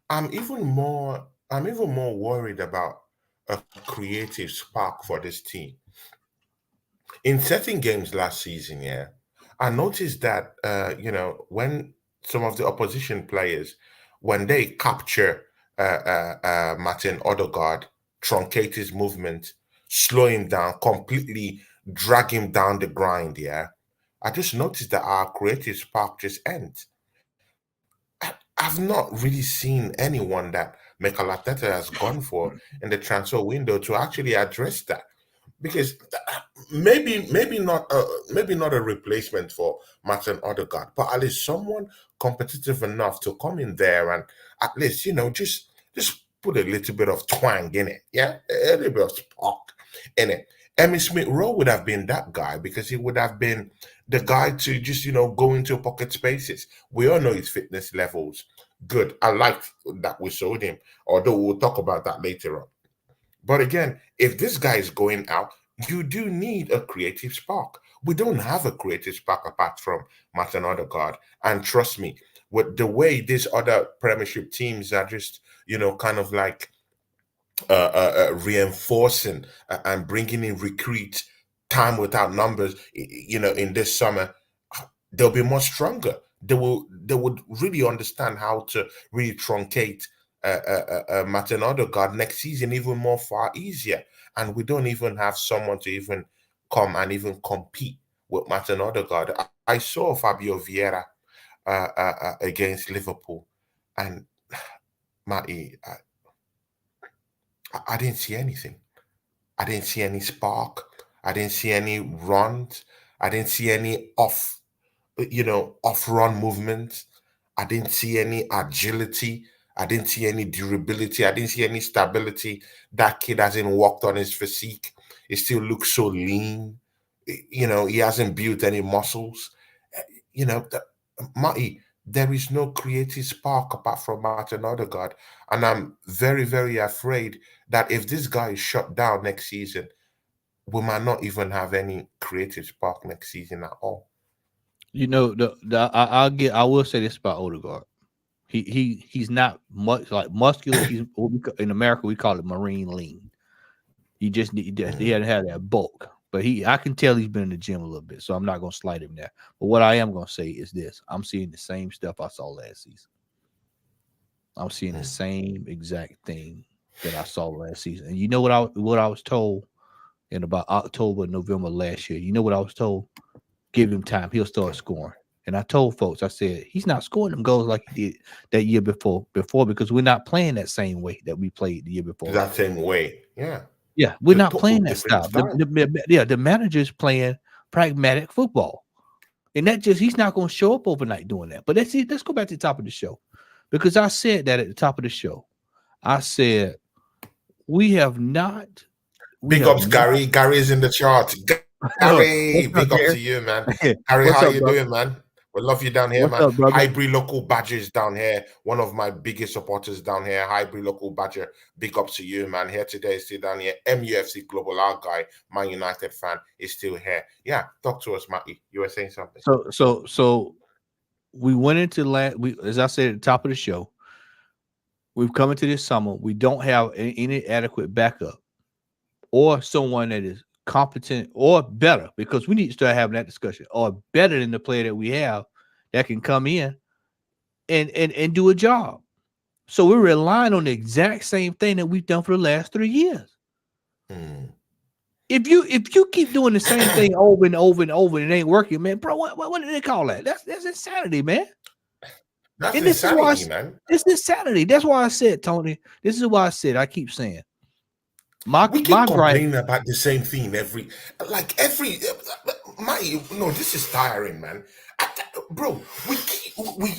I'm even more worried about a creative spark for this team. In certain games last season, yeah, I noticed that when some of the opposition players, when they capture Martin Odegaard, truncate his movement, slow him down, completely drag him down the grind, yeah, I just noticed that our creative spark just ends. I've not really seen anyone that Mikel Arteta has gone for in the transfer window to actually address that, because maybe not a replacement for Martin Odegaard, but at least someone competitive enough to come in there and at least just put a little bit of twang in it, yeah, a little bit of spark in it. Emmy Smith Rowe would have been that guy because he would have been the guy to just go into pocket spaces. We all know his fitness levels. Good. I liked that we sold him, although we'll talk about that later on. But again, if this guy is going out, you do need a creative spark. We don't have a creative spark apart from Martin Odegaard. And trust me, with the way these other Premiership teams are just, kind of like reinforcing and bringing in recruits time without numbers, in this summer, they'll be much stronger. They would really understand how to really truncate Martin Odegaard next season even more far easier. And we don't even have someone to even come and even compete with Martin Odegaard. I saw Fabio Vieira against Liverpool, and Matty, I didn't see anything. I didn't see any spark. I didn't see any runs. I didn't see any off run movements. I didn't see any agility. I didn't see any durability. I didn't see any stability. That kid hasn't worked on his physique. He still looks so lean. He hasn't built any muscles. Marty, there is no creative spark apart from Martin Odegaard. And I'm very, very afraid that if this guy is shut down next season, we might not even have any creative spark next season at all. I will say this about Odegaard. He's not much like muscular. He's in America we call it marine lean. He hadn't had that bulk, but I can tell he's been in the gym a little bit, so I'm not gonna slight him there. But what I am gonna say is this: I'm seeing the same stuff I saw last season. I'm seeing the same exact thing that I saw last season. And you know what I was told in about October, November last year. You know what I was told? Give him time, he'll start scoring. And I told folks, I said, he's not scoring them goals like he did that year before because we're not playing that same way that we played the year before. That same way, yeah. Yeah, we're not playing that style. The manager's playing pragmatic football. And that just he's not going to show up overnight doing that. But let's go back to the top of the show. Because I said that at the top of the show. I said we have not. Big ups, Gary. Gary is in the chart. Gary, big up to you, man. Gary, What's how up, you brother? doing, man? We love you down here, What's man. up, brother? Highbury local badgers down here. One of my biggest supporters down here. Highbury local badger. Big ups to you, man. Here today, still down here. MUFC Global, our guy, Man United fan, is still here. Yeah, talk to us, Matty. You were saying something. So we went into as I said at the top of the show, we've come into this summer. We don't have any adequate backup or someone that is competent or better, because we need to start having that discussion, or better than the player that we have that can come in and do a job. So we're relying on the exact same thing that we've done for the last 3 years. If you keep doing the same thing over and over and over and it ain't working, man, bro, what do they call that? That's insanity, man. That's insanity, man. This is insanity. That's why I said, Tony, this is why I said, I keep saying, we keep complaining about the same thing this is tiring, man.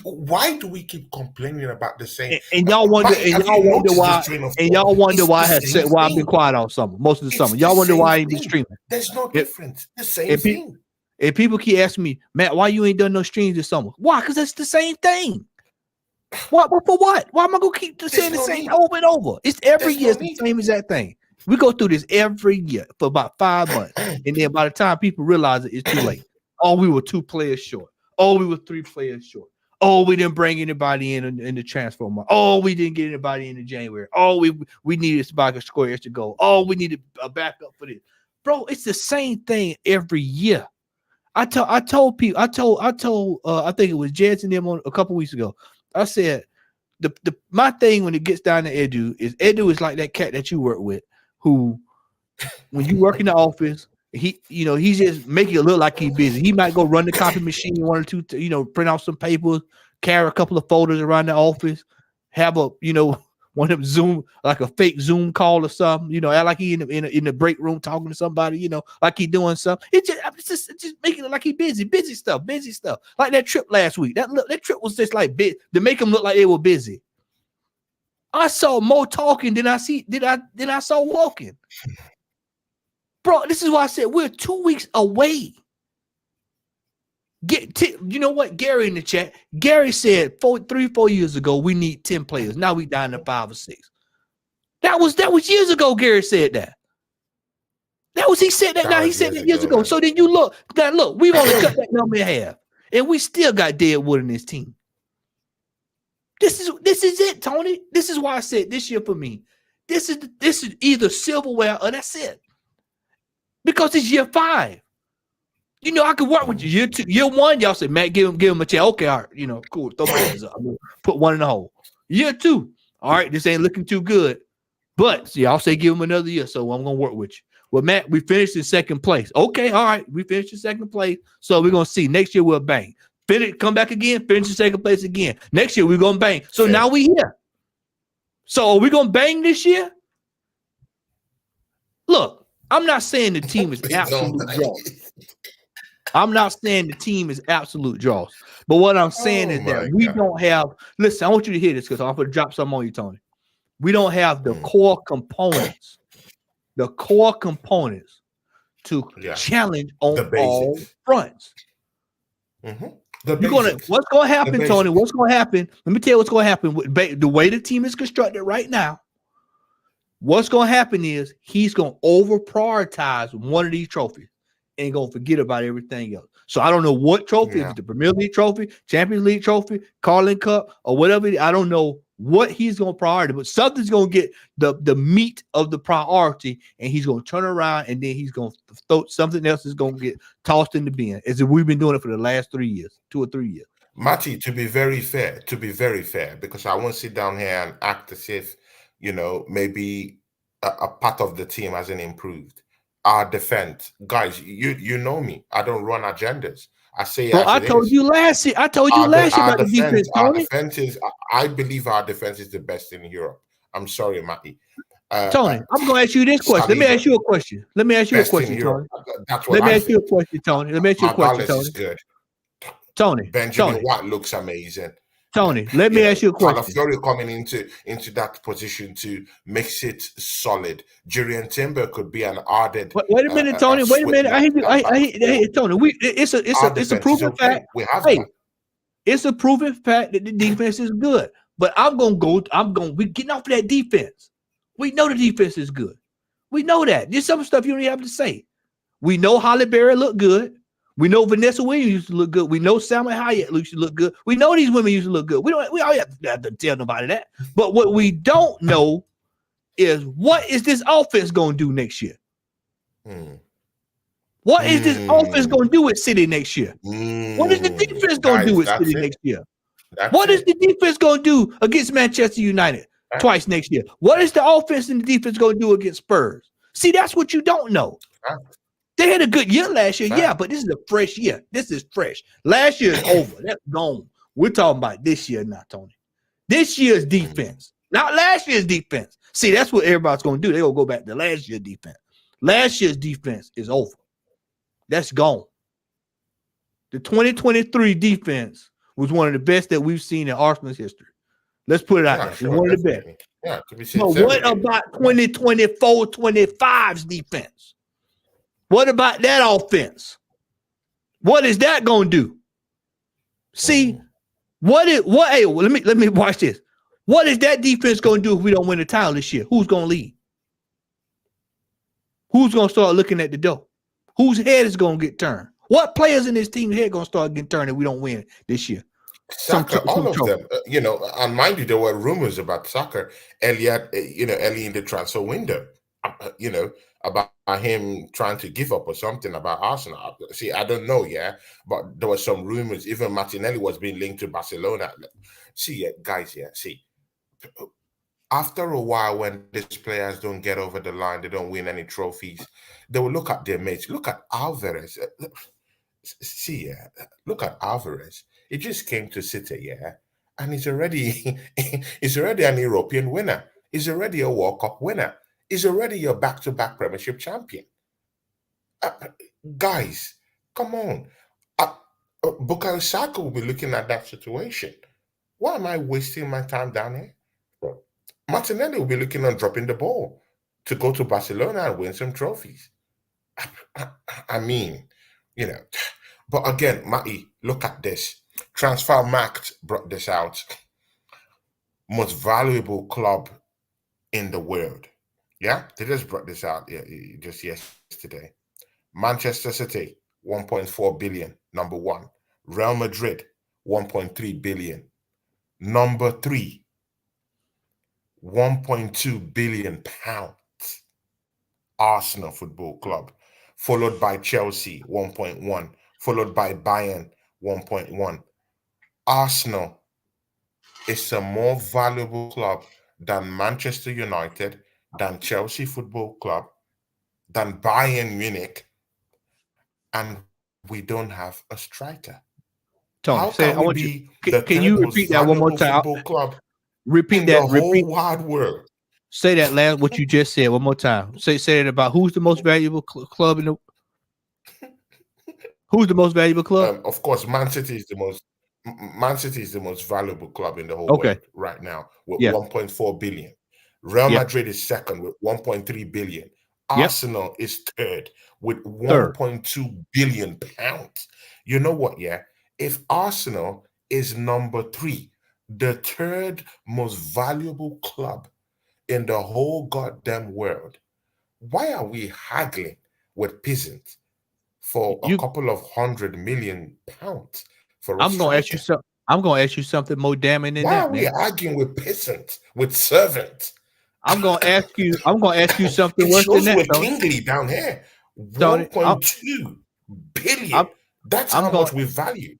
Why do we keep complaining about the same? And y'all wonder why I've been quiet all summer, most of the summer. Y'all wonder why I ain't been streaming. There's no difference. The same thing. And people keep asking me, Matt, why you ain't done no streams this summer? Why? Because it's the same thing. What for what? Why am I gonna keep saying the same over and over? It's every year, it's the same exact thing. We go through this every year for about 5 months. And then by the time people realize it, it's too late. Oh, we were 2 players short. Oh, we were 3 players short. Oh, we didn't bring anybody in the transfer market. Oh, we didn't get anybody in January. Oh, we needed to score extra goal. Oh, we needed a backup for this. Bro, it's the same thing every year. I told people, I think it was Jeds and them a couple weeks ago. I said my thing when it gets down to Edu is like that cat that you work with, who when you work in the office, he's just making it look like he's busy. He might go run the copy machine 1 or 2, print out some papers, carry a couple of folders around the office, have a one of them Zoom, like a fake Zoom call or something, act like he in the break room talking to somebody, like he doing something. It's just making it look like he busy stuff. Like that trip last week. That trip was just like to make him look like they were busy. I saw more talking than I saw walking. Bro, this is why I said we're 2 weeks away. You know what? Gary in the chat. Gary said 3-4 years ago we need 10 players. Now we down to 5 or 6. That was years ago. Gary said that. He said that. Now he said that years ago. So then you look. We've only cut that number in half, and we still got Deadwood in this team. This is it, Tony. This is why I said this year for me. This is either silverware or that's it. Because it's year 5. I could work with you. Year 2, year 1, y'all say, Matt, give him a chance. Okay, all right, cool. Throw my hands up. I'm gonna put 1 in the hole. Year 2, all right, this ain't looking too good. But y'all say give him another year, so I'm gonna work with you. Well, Matt, we finished in 2nd place. Okay, all right, we finished in 2nd place. So we're gonna see. Next year we'll bang. Come back again, finish in 2nd place again. Next year we're gonna bang. So now we here. So are we gonna bang this year? Look, I'm not saying the team is absolute draws. I'm not saying the team is absolute draws. But what I'm saying is that we don't have. Listen, I want you to hear this because I'm going to drop something on you, Tony. We don't have the core components. The core components to challenge on all fronts. What's going to happen, Tony? What's going to happen? Let me tell you what's going to happen with the way the team is constructed right now. What's going to happen is he's going to over prioritize one of these trophies and going to forget about everything else. So I don't know what trophy, if it's the Premier League trophy, Champions League trophy, Carling Cup, or whatever. I don't know what he's going to prioritize, but something's going to get the meat of the priority, and he's going to turn around, and then he's going to throw something else is going to get tossed in the bin, as if we've been doing it for the last 3 years, 2 or 3 years. Matty, to be very fair, because I won't sit down here and act as if, maybe a part of the team hasn't improved. Our defense, guys, you know me. I don't run agendas. I say, I told you last year. About the defense. Our defense is. I believe our defense is the best in Europe. I'm sorry, Matty. Tony, I'm going to ask you this question. Let me ask you a question. Tony. That's what Let me ask you a question, Tony. Is good. Tony. Benjamin White looks amazing. Tony, let me ask you a question. Calafiori coming into that position to mix it solid. Jurrien Timber could be an added. Wait a minute, Tony. Wait a minute. I hear Tony. It's a proven fact. We have it's a proven fact that the defense is good. But we're getting off of that defense. We know the defense is good. We know that. There's some stuff you don't even have to say. We know Holly Berry looked good. We know Vanessa Williams used to look good. We know Salma Hayek used to look good. We know these women used to look good. We all have to tell nobody that. But what we don't know is what is this offense going to do next year? What is this offense going to do with City next year? What is the defense going to do with City next year? What is the defense going to do against Manchester United twice next year? What is the offense and the defense going to do against Spurs? See, that's what you don't know. They had a good year last year, but this is a fresh year. This is fresh. Last year is over. That's gone. We're talking about this year now, Tony. This year's defense, not last year's defense. See, that's what everybody's going to do. They're going to go back to last year's defense. Last year's defense is over. That's gone. The 2023 defense was one of the best that we've seen in Arsenal's history. Let's put it out there. It's one of the best. Yeah, but what about 2024-25's defense? What about that offense? What is that going to do? See, hey, let me watch this. What is that defense going to do if we don't win the title this year? Who's going to lead? Who's going to start looking at the door? Whose head is going to get turned? What players in this team's head going to start getting turned if we don't win this year? All of them. And mind you, there were rumors about Saka early in the transfer window. About him trying to give up or something about Arsenal. See, I don't know, but there were some rumors. Even Martinelli was being linked to Barcelona. See, guys, see, after a while, when these players don't get over the line, they don't win any trophies, they will look at their mates. Look at Alvarez. See, look at Alvarez. He just came to City, and he's already an European winner. He's already a World Cup winner. He's already your back-to-back Premiership champion. Guys, come on. Bukayo Saka will be looking at that situation. Why am I wasting my time down here? Martinelli will be looking on dropping the ball to go to Barcelona and win some trophies. I mean, but again, Matty, look at this. Transfermarkt brought this out. Most valuable club in the world. Yeah, they just brought this out just yesterday. Manchester City, 1.4 billion, number one. Real Madrid, 1.3 billion. Number three, 1.2 billion pounds. Arsenal Football Club, followed by Chelsea, 1.1, followed by Bayern, 1.1. Arsenal is a more valuable club than Manchester United, than Chelsea Football Club, than Bayern Munich, and we don't have a striker. Tony, how can we be can you repeat that one more time? Club repeat that. The whole wide world. Say that last what you just said one more time. Say it about who's the most valuable club in the. Who's the most valuable club? Of course, Man City is the most valuable club in the whole world right now with 1.4 billion. Real Madrid is second with 1.3 billion. Arsenal is third with 1.2 billion pounds. You know what? If Arsenal is number three, the third most valuable club in the whole goddamn world, why are we haggling with peasants for a couple of $100 million for I'm going to ask you something more damning than that. Why are we arguing with peasants, with servants? I'm going to ask you something worse than that. With Kingley down here, 1.2 billion. That's how much we valued.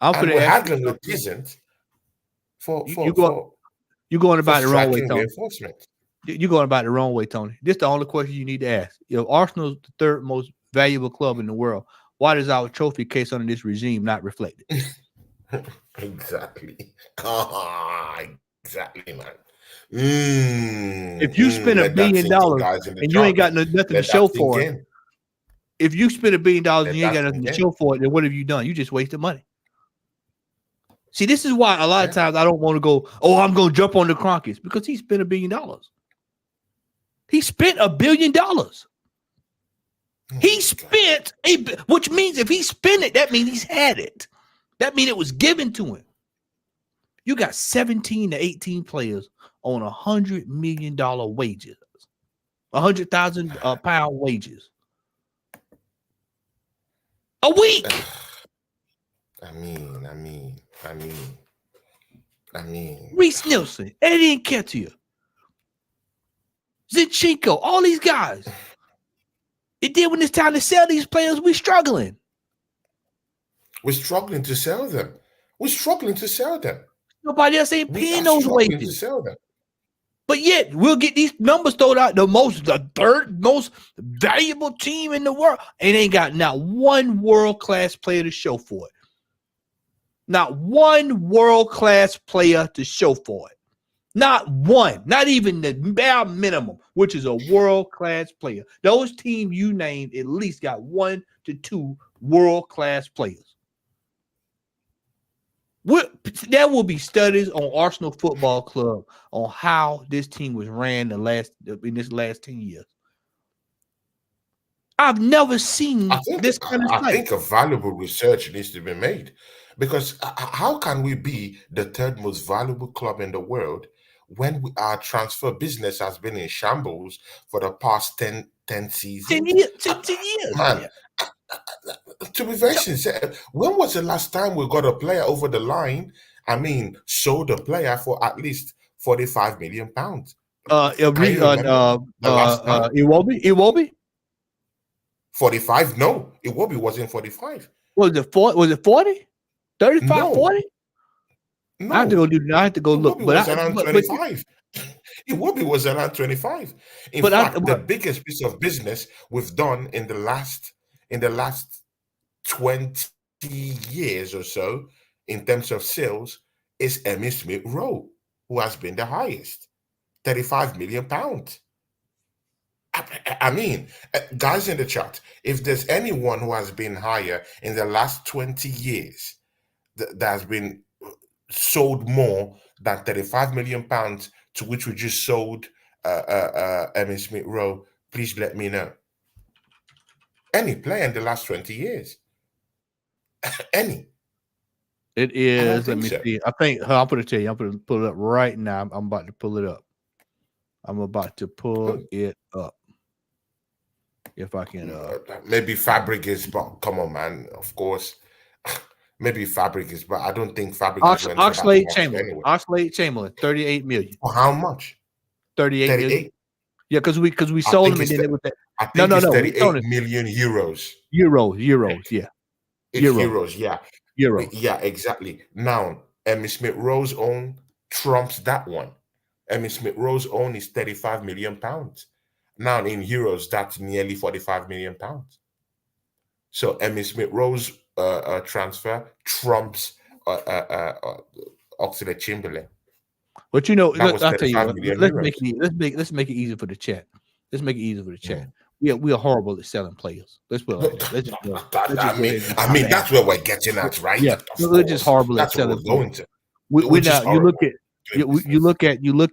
And we're haggling with peasants you're going about the wrong way, Tony. You're going about the wrong way, Tony. This is the only question you need to ask. Arsenal's the third most valuable club in the world. Why does our trophy case under this regime not reflect it? Exactly. Exactly, man. If you spend $1 billion and you ain't got nothing to show for it, if you spend $1 billion and you ain't got nothing to show for it, then what have you done? You just wasted money. See, this is why a lot of times I don't want to go, oh, I'm going to jump on the Kroenkes, because he spent $1 billion. He spent $1 billion. He spent which means if he spent it, that means he's had it. That means it was given to him. You got 17 to 18 players on $100 million wages, 100,000 pound wages a week. I mean, Reese Nielsen, Eddie Nketiah, Zinchenko, all these guys. It did when it's time to sell these players, we're struggling. We're struggling to sell them. Nobody else ain't paying those wages. To sell them. But yet, we'll get these numbers thrown out. The third most valuable team in the world. And ain't got not one world-class player to show for it. Not one world-class player to show for it. Not one. Not even the bare minimum, which is a world-class player. Those teams you named at least got 1 to 2 world-class players. There will be studies on Arsenal Football Club on how this team was ran in this last 10 years. I've never seen this kind of stuff. I think a valuable research needs to be made, because how can we be the third most valuable club in the world when our transfer business has been in shambles for the past 10 seasons? 10 years. Man, to be very sincere, when was the last time we got a player over the line? I mean, sold a player for at least £45 million. Iwobi? 45? No, Iwobi wasn't 45. Was it 40? 35, no. 40? No. I have to go look. Iwobi was around 25. Iwobi was around 25. In fact, the biggest piece of business we've done in the last 20 years or so in terms of sales is Emile Smith Rowe, who has been the highest, £35 million. I mean, guys in the chat, if there's anyone who has been higher in the last 20 years that has been sold more than £35 million, to which we just sold Emile Smith Rowe, please let me know. Any player in the last 20 years. Any. It is. Let me see. I think I'll put it to you. I'm going to pull it up right now. I'm about to pull it up. If I can. Maybe Fabregas, but come on, man. Of course. Maybe Fabregas, but I don't think Fabregas went Oxlade-Chamberlain. Anyway. Oxlade-Chamberlain, 38 million. For how much? 38 million. Yeah, because we sold him and then it was that. I think it's 38 million euros. Euros, yeah. It's euros, yeah. Euros. Yeah, exactly. Now, Emile Smith Rowe's own trumps that one. Emile Smith Rowe's own is £35 million. Now, in euros, that's nearly £45 million. So, Emile Smith Rowe's transfer trumps Oxlade-Chamberlain. But I'll tell you, let's make it easy for the chat. We are horrible at selling players. Let's put it like that. I mean, that's where we're getting at, right? Yeah, we're just horrible at selling players. You look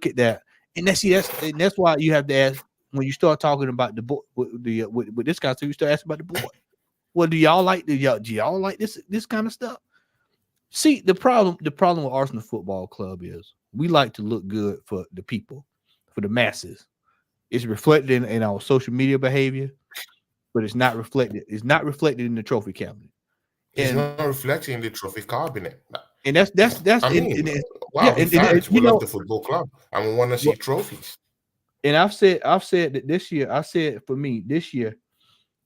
at that, and that's why you have to ask when you start talking about the board with this guy. So you start asking about the board. Well, do y'all like this kind of stuff? See, the problem with Arsenal Football Club is we like to look good for the people, for the masses. It's reflected in our social media behavior, but it's not reflected. It's not reflected in the trophy cabinet. It's not reflecting in the trophy cabinet. And that's. I mean, we love the football club, and we want to see trophies. And I've said that this year. I said for me this year,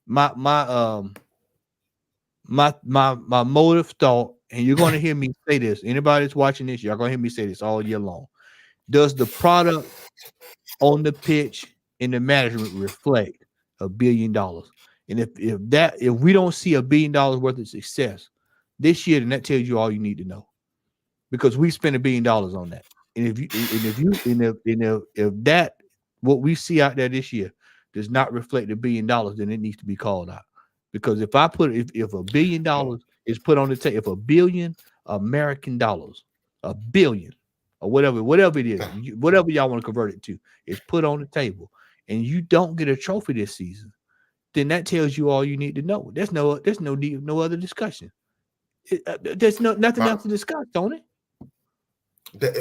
my motive thought, and you're going to hear me say this. Anybody that's watching this, you're going to hear me say this all year long. Does the product on the pitch and the management reflect $1 billion? And if we don't see $1 billion worth of success this year, then that tells you all you need to know, because we spent $1 billion on that. And if that what we see out there this year does not reflect $1 billion, then it needs to be called out. Because if $1 billion is put on the table, if $1 billion American dollars, a billion, or whatever it is, whatever y'all want to convert it to, is put on the table, and you don't get a trophy this season, then that tells you all you need to know. There's no other discussion. There's nothing else to discuss, Tony.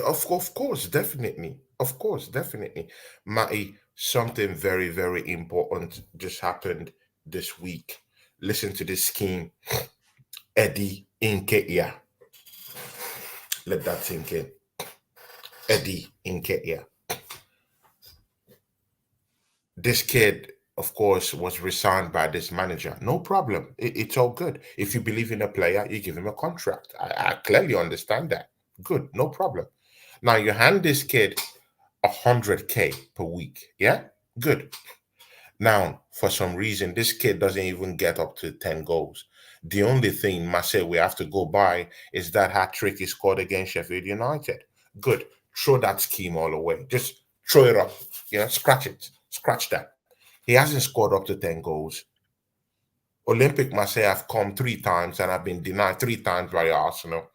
Of course, definitely. Of course, definitely. Matty, something very, very important just happened this week. Listen to this scheme. Eddie Nketiah. Let that sink in. Eddie Nketiah. This kid, of course, was resigned by this manager. No problem. It's all good. If you believe in a player, you give him a contract. I clearly understand that. Good, no problem. Now you hand this kid 100K per week. Yeah, good. Now, for some reason, this kid doesn't even get up to 10 goals. The only thing Marseille we have to go by is that hat trick he scored against Sheffield United. Good. Throw that scheme all away. Just throw it up. Scratch it. Scratch that. He hasn't scored up to 10 goals. Olympic Marseille have come 3 times and have been denied 3 times by Arsenal.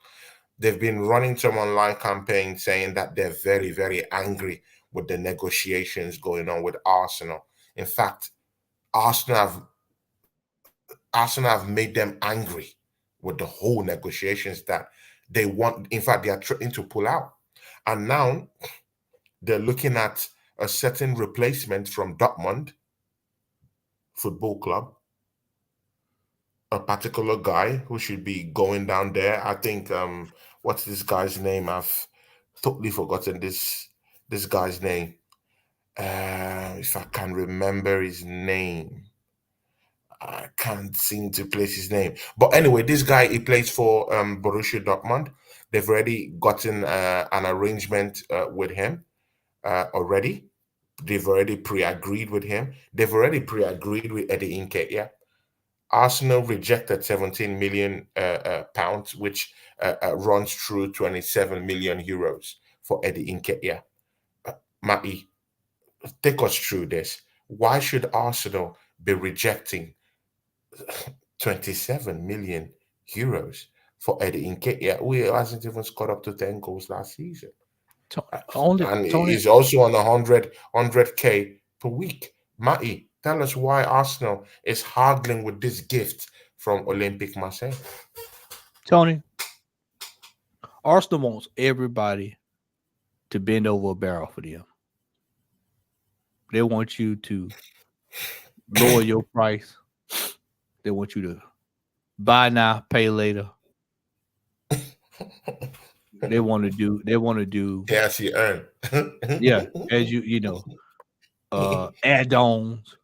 They've been running some online campaign saying that they're very, very angry with the negotiations going on with Arsenal. In fact, Arsenal have made them angry with the whole negotiations that they want. In fact, they are threatening to pull out. And now they're looking at a certain replacement from Dortmund Football Club, a particular guy who should be going down there. I think what's this guy's name? I've totally forgotten this guy's name. If I can remember his name. I can't seem to place his name. But anyway, this guy, he plays for Borussia Dortmund. They've already gotten an arrangement with him already. They've already pre-agreed with him. They've already pre-agreed with Eddie Nketiah. Arsenal rejected 17 million pounds, which runs through 27 million euros for Eddie Nketiah. Matty, take us through this. Why should Arsenal be rejecting 27 million euros for Eddie Nketiah, who hasn't even scored up to 10 goals last season? And he's also on 100K per week. Matty, tell us why Arsenal is haggling with this gift from Olympic Marseille. Tony, Arsenal wants everybody to bend over a barrel for them. They want you to lower your price. They want you to buy now, pay later. They want to do. Yes, you earn. Yeah, as add-ons.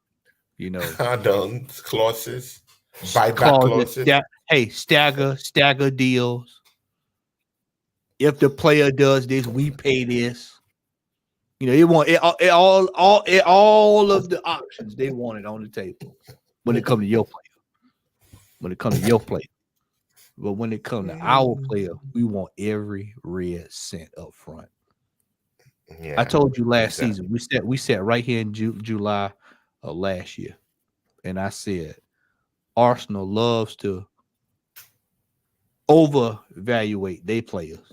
Add-ons, clauses, buyback clauses. Stagger deals. If the player does this, we pay this. They want all of the options they wanted on the table when it comes to your player. But when it comes to our player, we want every red cent up front. Yeah, I told you last season we sat right here in July of last year, and I said Arsenal loves to overvaluate their players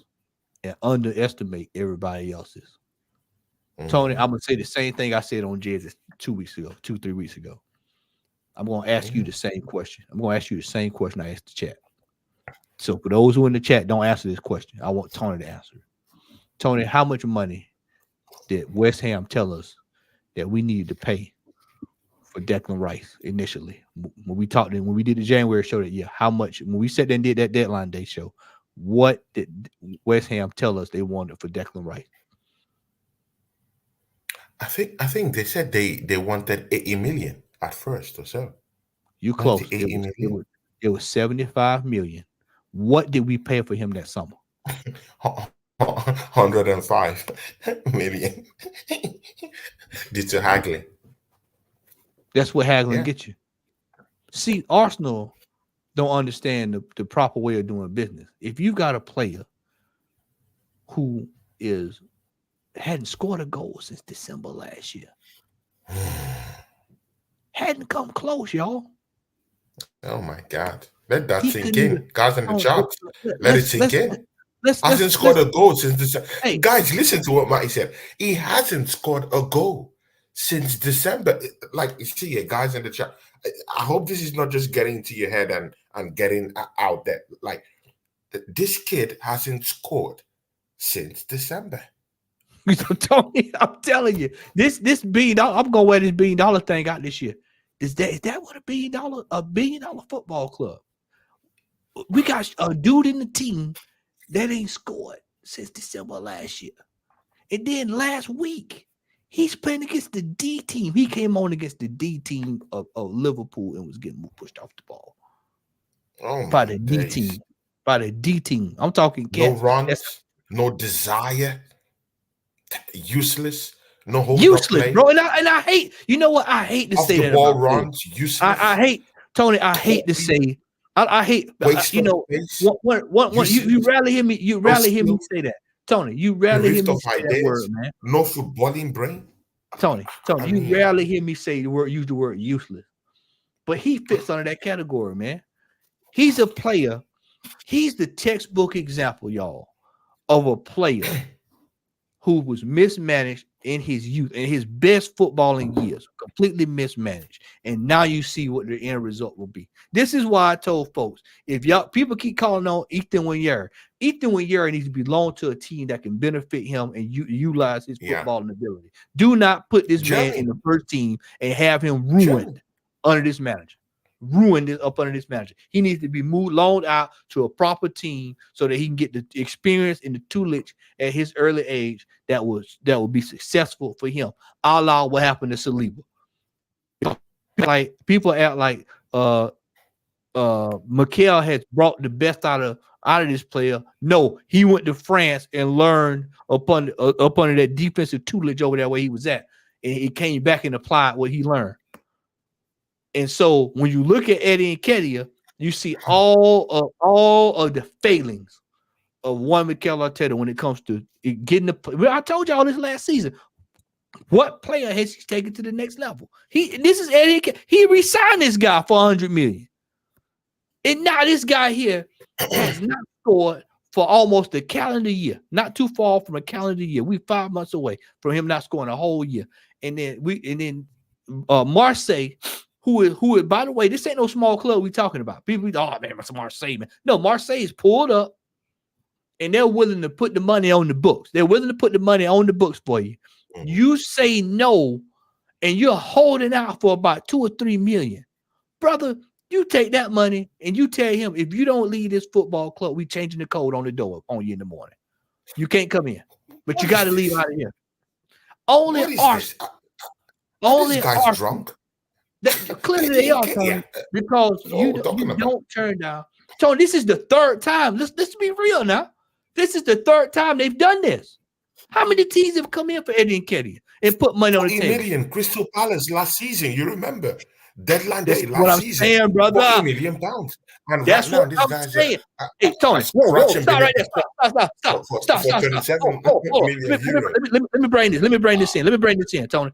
and underestimate everybody else's. Tony, I'm gonna say the same thing I said on Jez 3 weeks ago. I'm gonna ask you the same question. I'm gonna ask you the same question I asked the chat. So for those who in the chat don't answer this question, I want Tony to answer. Tony, how much money did West Ham tell us that we needed to pay for Declan Rice initially? When we did the January show, how much? When we sat there and did that deadline day show, what did West Ham tell us they wanted for Declan Rice? I think they said they wanted 80 million at first or so. You close. It was 75 million. What did we pay for him that summer? 105 million. Due to haggling. That's what haggling gets you. See, Arsenal don't understand the proper way of doing business. If you got a player who hadn't scored a goal since December last year, hadn't come close, y'all. Oh my God. Let that He sink couldn't even. in. Guys in the Oh, chat, let it sink in. Hasn't scored let's. a goal since December. Hey, Guys, listen to what Matty said. He hasn't scored a goal since December. Like, you see it, guys in the chat. I hope this is not just getting into your head and getting out there. Like, this kid hasn't scored since December. Tony, I'm telling you, this $1 billion. I'm gonna wear this $1 billion thing out this year. Is that what $1 billion football club? We got a dude in the team that ain't scored since December last year, and then last week he's playing against the D team. He came on against the D team of Liverpool and was getting pushed off the ball Oh by my the D days. team. By the D team. I'm talking No cats. runs, no desire, useless, no hold up Useless, play. bro. And I hate, you know what? I hate to Off say the that ball about players. runs, useless. I hate, Tony, I hate to Totally say, I hate, waste you of know, space, you useless, rarely hear me, no skill, say that. Tony, you rarely hear bereft me of say that word, ideas, man. no footballing brain. Tony, I you mean, rarely hear me use the word useless. But he fits under that category, man. He's a player. He's the textbook example, y'all, of a player who was mismanaged in his youth, in his best footballing years, completely mismanaged. And now you see what the end result will be. This is why I told folks, if y'all people keep calling on Ethan Winyeri needs to belong to a team that can benefit him and utilize his yeah. footballing ability. Do not put this man in German, the first team and have him ruined under this manager. Ruined it up under this manager. He needs to be loaned out to a proper team so that he can get the experience and the tutelage at his early age that will be successful for him. A la what happened to Saliba. Like people act like Mikel has brought the best out of this player. No, he went to France and learned up under that defensive tutelage over there where he was at, and he came back and applied what he learned. And so when you look at Eddie Nketiah, you see all of the failings of one Mikel Arteta when it comes to getting the. I told y'all this last season. What player has he taken to the next level? This is Eddie Nketiah. He re-signed this guy for $100 million, and now this guy here has not scored for almost a calendar year. Not too far from a calendar year. We're 5 months away from him not scoring a whole year, and then Marseille. Who is, by the way, this ain't no small club we talking about. People, oh man, it's Marseille, man. No, Marseille is pulled up and they're willing to put the money on the books. They're willing to put the money on the books for you. Mm-hmm. You say no, and you're holding out for about 2 or 3 million. Brother, you take that money and you tell him, if you don't leave this football club, we changing the code on the door on you in the morning. You can't come in, but you got to leave out of here. Only Arsenal. Only this guy's drunk. Clearly they are, Tony, because you don't turn down. Tony, this is the third time. Let's be real now. This is the third time they've done this. How many teams have come in for Eddie Nketiah and put money on the table? 40 million, Crystal Palace last season. You remember? Deadline day last what I'm season. Saying, brother. £40 million. And that's right what now, this guy's saying. Hey, Tony, stop right there. Stop. For 37 million euros. Let me bring this in. Tony.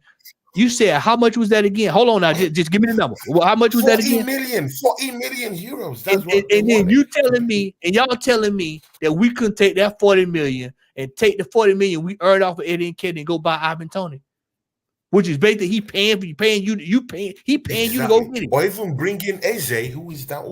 You said how much was that again? Hold on now, just give me the number. How much was that again? 40 million euros. That's what. And then you telling me, and y'all telling me that we couldn't take that 40 million and take the 40 million we earned off of Eddie Nketiah and go buy Ivan Toney, which is basically he paying you to go get it. Or even bring in Eze, who is that?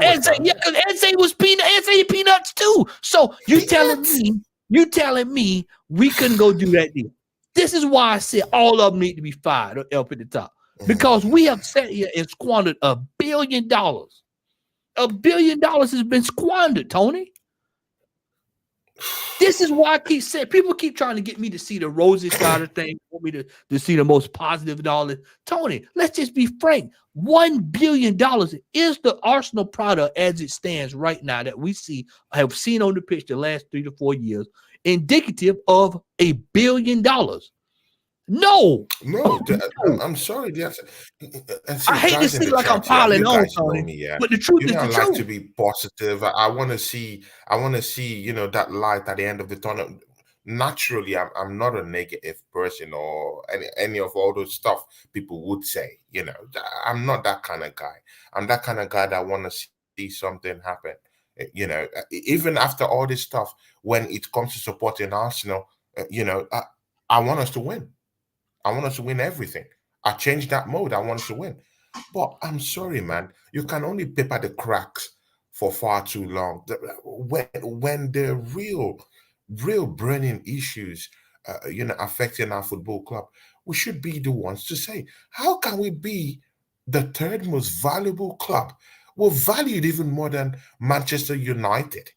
Eze, because Eze was peanuts too. So you telling me we couldn't go do that deal? This is why I said all of them need to be fired up at the top, because we have sat here and squandered $1 billion. $1 billion has been squandered, Tony. This is why I keep saying, people keep trying to get me to see the rosy side of things, want me to see the most positive and all this. Tony, let's just be frank. $1 billion is the Arsenal product as it stands right now that we have seen on the pitch the last 3 to 4 years, indicative of $1 billion. No, I'm sorry. I hate to see like I'm piling on, Tony, but the truth is the truth. I like to be positive. I want to see, that light at the end of the tunnel. Naturally, I'm not a negative person or any of all those stuff people would say. I'm not that kind of guy. I'm that kind of guy that want to see see something happen. Even after all this stuff, when it comes to supporting Arsenal, I want us to win. I want us to win everything. I changed that mode. I want us to win. But I'm sorry, man. You can only paper the cracks for far too long. When the real burning issues, affecting our football club, we should be the ones to say, how can we be the third most valuable club? We're valued even more than Manchester United.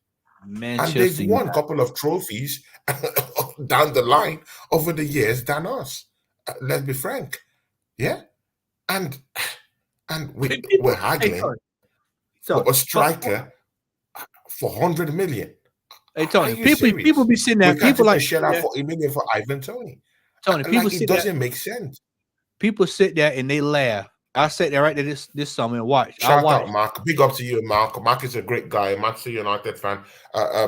And they've won a couple of trophies down the line over the years than us. Let's be frank. Yeah. And we're haggling for a striker for 100 million. Hey Tony, people be sitting there. People like shell out 40 million for Ivan Toney. Tony, people it doesn't make sense. People sit there and they laugh. I sat there right there this summer and watch. Shout out, Mark. Big up to you, Mark. Mark is a great guy, Manchester United fan.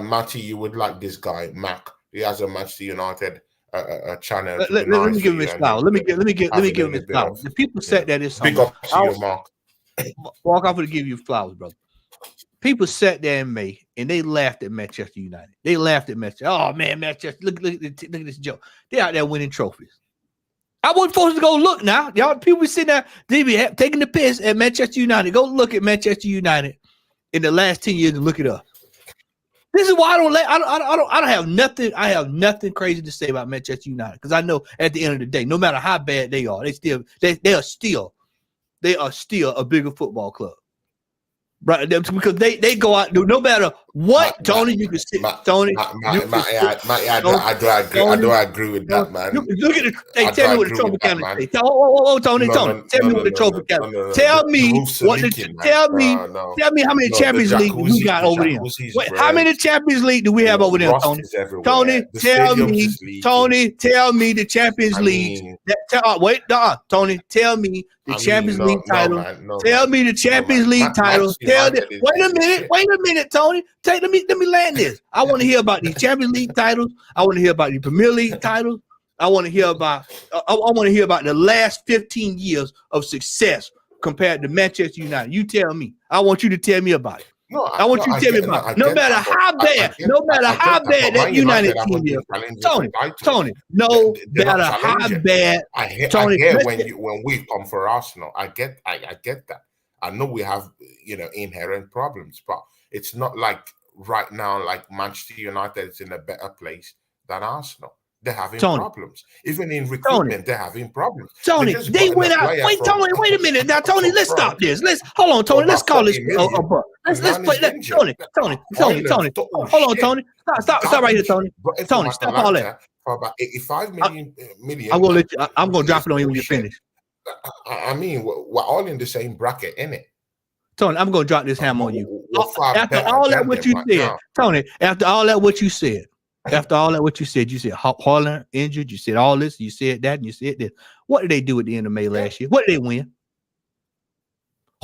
Matty, you would like this guy, Mark. He has a Manchester United channel. Let me give him his flower. Let me give him his flower. The people sat there this summer. Big up to you, Mark. Walk off to give you flowers, brother. People sat there in May and they laughed at Manchester United. They laughed at Manchester. Oh man, Manchester! Look at this joke. They out there winning trophies. I wasn't supposed to go look now. Y'all people be sitting there, they be taking the piss at Manchester United. Go look at Manchester United in the last 10 years and look it up. This is why I don't have nothing. I have nothing crazy to say about Manchester United because I know at the end of the day, no matter how bad they are, they are still a bigger football club. Right, because they go out no matter what. Tony, you can sit. Tony, I do agree with that, man. Look at the. Tell me what the trophy counter say. Tony, tell me what the trophy counter. Tell me what the. Tell me how many Champions League we got over there. How many Champions League do we have over there, Tony? Tony, tell me. Tony, tell me the Champions League. Tony, tell me the Champions League title. Tell me the Champions League title. Wait a minute, Tony. Let me land this. I want to hear about these Champions League titles. I want to hear about the Premier League titles. I want to hear about the last 15 years of success compared to Manchester United. You tell me. I want you to tell me about it. I want you to tell me about it. No matter how bad that United team is. Tony, no matter how bad. I hear when we come for Arsenal. I get that. I know we have, inherent problems, but it's not like right now, like Manchester United is in a better place than Arsenal. They're having problems. Even in recruitment, they're having problems. Tony, they went out. Wait, Tony, wait a minute. Now, Tony, let's stop this. Hold on, Tony. Let's call this. Let's play. Tony. Hold on, Tony. Stop right here, Tony. Tony, stop all that. For about 85 million. I'm gonna drop it on you when you finish. I mean, we're all in the same bracket, innit? Tony, I'm gonna drop this hammer on you. After all that, what you said, Tony. After all that, what you said. You said Haaland injured. You said all this. You said that, and you said this. What did they do at the end of May last year? What did they win?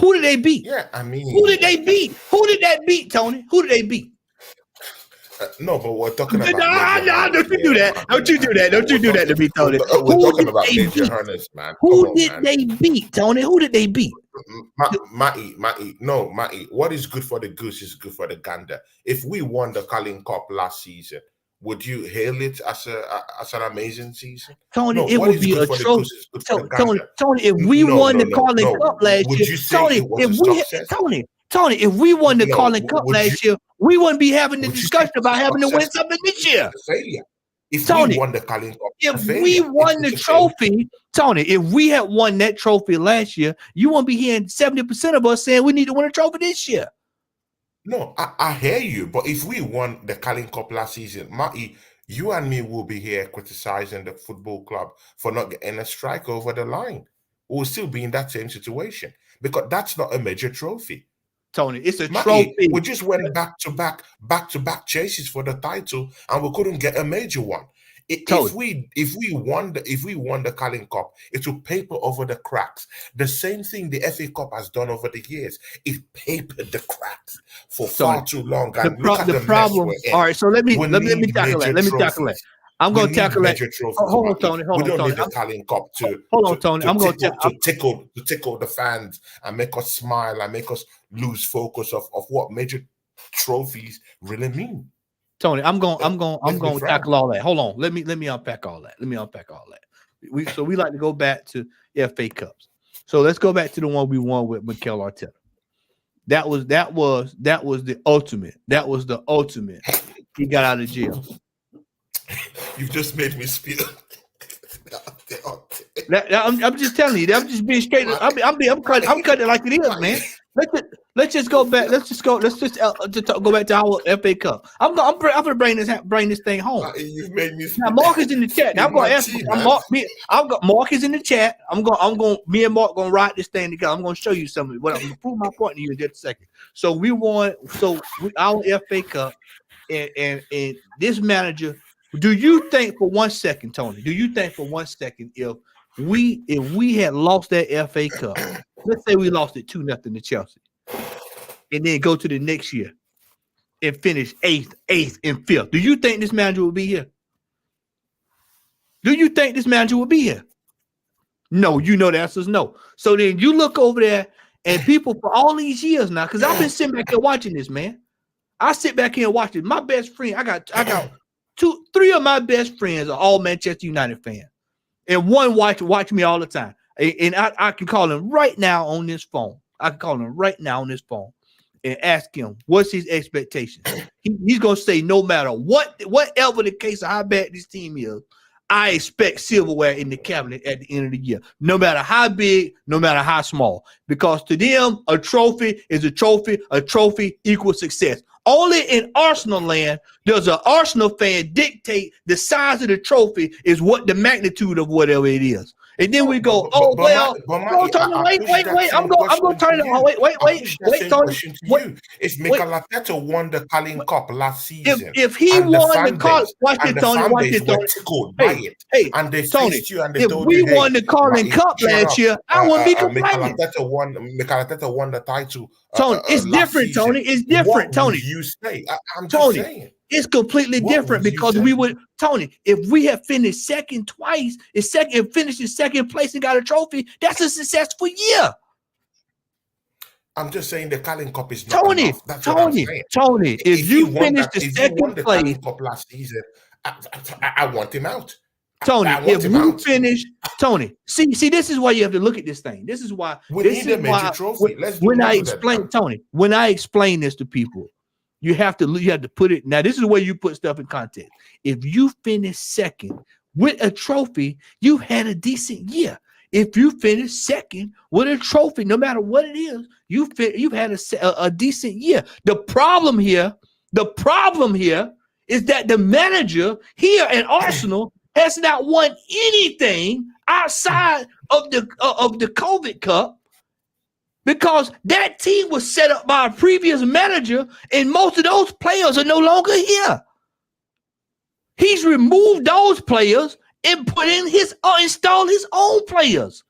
Who did they beat? Yeah, I mean, who did they beat? Who did that beat, Tony? Who did they beat? No, but we're talking about. No, don't you do that. Don't you do that. Don't you do that to me, Tony. We're talking about Major Hernandez, man. Who did they beat, Tony? Who did they beat? Matty. What is good for the goose is good for the gander. If we won the Carling Cup last season, would you hail it as an amazing season? Tony, it would be a trophy. Tony, if we won the Carling Cup last year, Tony, if we won the Carling Cup last year, we wouldn't be having the discussion about having to win something this year. If Tony, we won the Carling Cup, if we won the trophy, Tony, if we had won that trophy last year, you won't be hearing 70% of us saying we need to win a trophy this year. No, I hear you, but if we won the Carling Cup last season, Matty, you and me will be here criticizing the football club for not getting a strike over the line. We'll still be in that same situation because that's not a major trophy. Tony, it's a trophy. We just went back to back chases for the title, and we couldn't get a major one. If we won the Carling Cup, it will paper over the cracks. The same thing the FA Cup has done over the years. It papered the cracks for far too long. And the problem. All right, so let me tackle that. I'm We going to need tackle that. major trophies. Hold on, Tony. We don't need the Carling Cup to tickle the fans and make us smile and make us lose focus of what major trophies really mean. Tony, I'm going to tackle all that. Hold on. Let me unpack all that. We like to go back to FA Cups. So let's go back to the one we won with Mikel Arteta. That was the ultimate. That was the ultimate. He got out of jail. You've just made me spill. I'm just telling you. I'm just being straight. I'm cutting it like it is, man. Let's just go back. Let's just go back to our FA Cup. I'm gonna bring this thing home. You've made me. Now Mark is in the chat. Now I'm gonna ask. I've got Mark is in the chat. Me and Mark gonna write this thing together. I'm gonna show you something. I'm gonna prove my point to you in just a second. So we won. Our FA Cup, and this manager. Do you think for 1 second, Tony? Do you think for 1 second if we had lost that FA Cup, let's say we lost it 2-0 to Chelsea, and then go to the next year and finish eighth, and fifth? Do you think this manager will be here? Do you think this manager will be here? No, you know the answer is no. So then you look over there, and people for all these years now, because I've been sitting back here watching this, man. I sit back here and watch it. My best friend, I got 3 of my best friends are all Manchester United fans, and one watch me all the time. And I can call him right now on this phone. And ask him what's his expectations. He's gonna say no matter whatever the case of how bad this team is, I expect silverware in the cabinet at the end of the year, no matter how big, no matter how small, because to them a trophy is a trophy. A trophy equals success. Only in Arsenal land does an Arsenal fan dictate the size of the trophy is what the magnitude of whatever it is. And then we go, Tony, wait. I'm going to turn it on. Wait, Tony. It's Mikel Arteta won the Carling Cup last season. If he won the Carling, watch it, Tony. Tickled by it. And they faced you and they told you, if we won the Carling Cup last year, I wouldn't be complaining. Mikel Arteta won the title. Tony, it's different, Tony. It's different, Tony. You say, I'm Tony, just saying. It's completely different because we would, Tony, if we had finished second twice, and finished in second place and got a trophy, that's a successful year. I'm just saying the Carling Cup is not enough. That's Tony, if you finish the second place Carling Cup last season, I want him out. Tony, if we finish, Tony, see, this is why you have to look at this thing. This is why we need a major trophy. When I explain this to people, you have to put it. Now, this is where you put stuff in context. If you finish second with a trophy, you had a decent year. If you finish second with a trophy, no matter what it is, you've had a decent year. The problem here is that the manager here at Arsenal has not won anything outside of the COVID Cup, because that team was set up by a previous manager, and most of those players are no longer here. He's removed those players and installed his own players,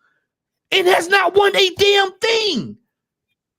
and has not won a damn thing.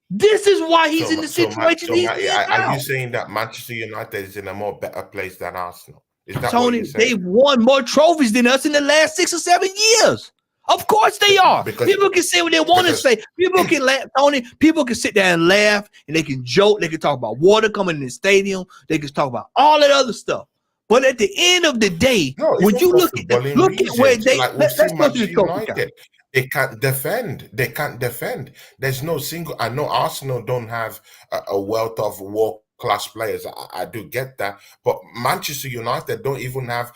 This is why he's in the situation he's in now. Are you saying that Manchester United is in a more better place than Arsenal? Is that Tony, they've won more trophies than us in the last 6 or 7 years. Of course they are. People can say what they want to say. People can laugh, Tony. People can sit there and laugh, and they can joke. They can talk about water coming in the stadium. They can talk about all that other stuff. But at the end of the day, when you look at where they let's go to the United, they can't defend. They can't defend. There's no single. I know Arsenal don't have a wealth of world-class players. I do get that, but Manchester United don't even have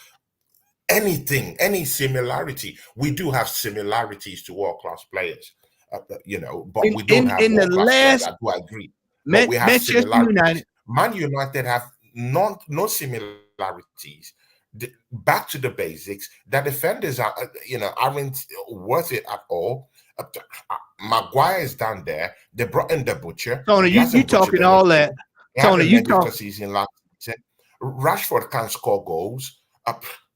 any similarity. We do have similarities to world-class players, but we don't have in the last. I do agree. But we have Manchester United. Man United have no similarities. Back to the basics. The defenders aren't worth it at all. Maguire is down there. They brought in the butcher. Tony, you talking all that. Tony, you talking season last season. Rashford can't score goals.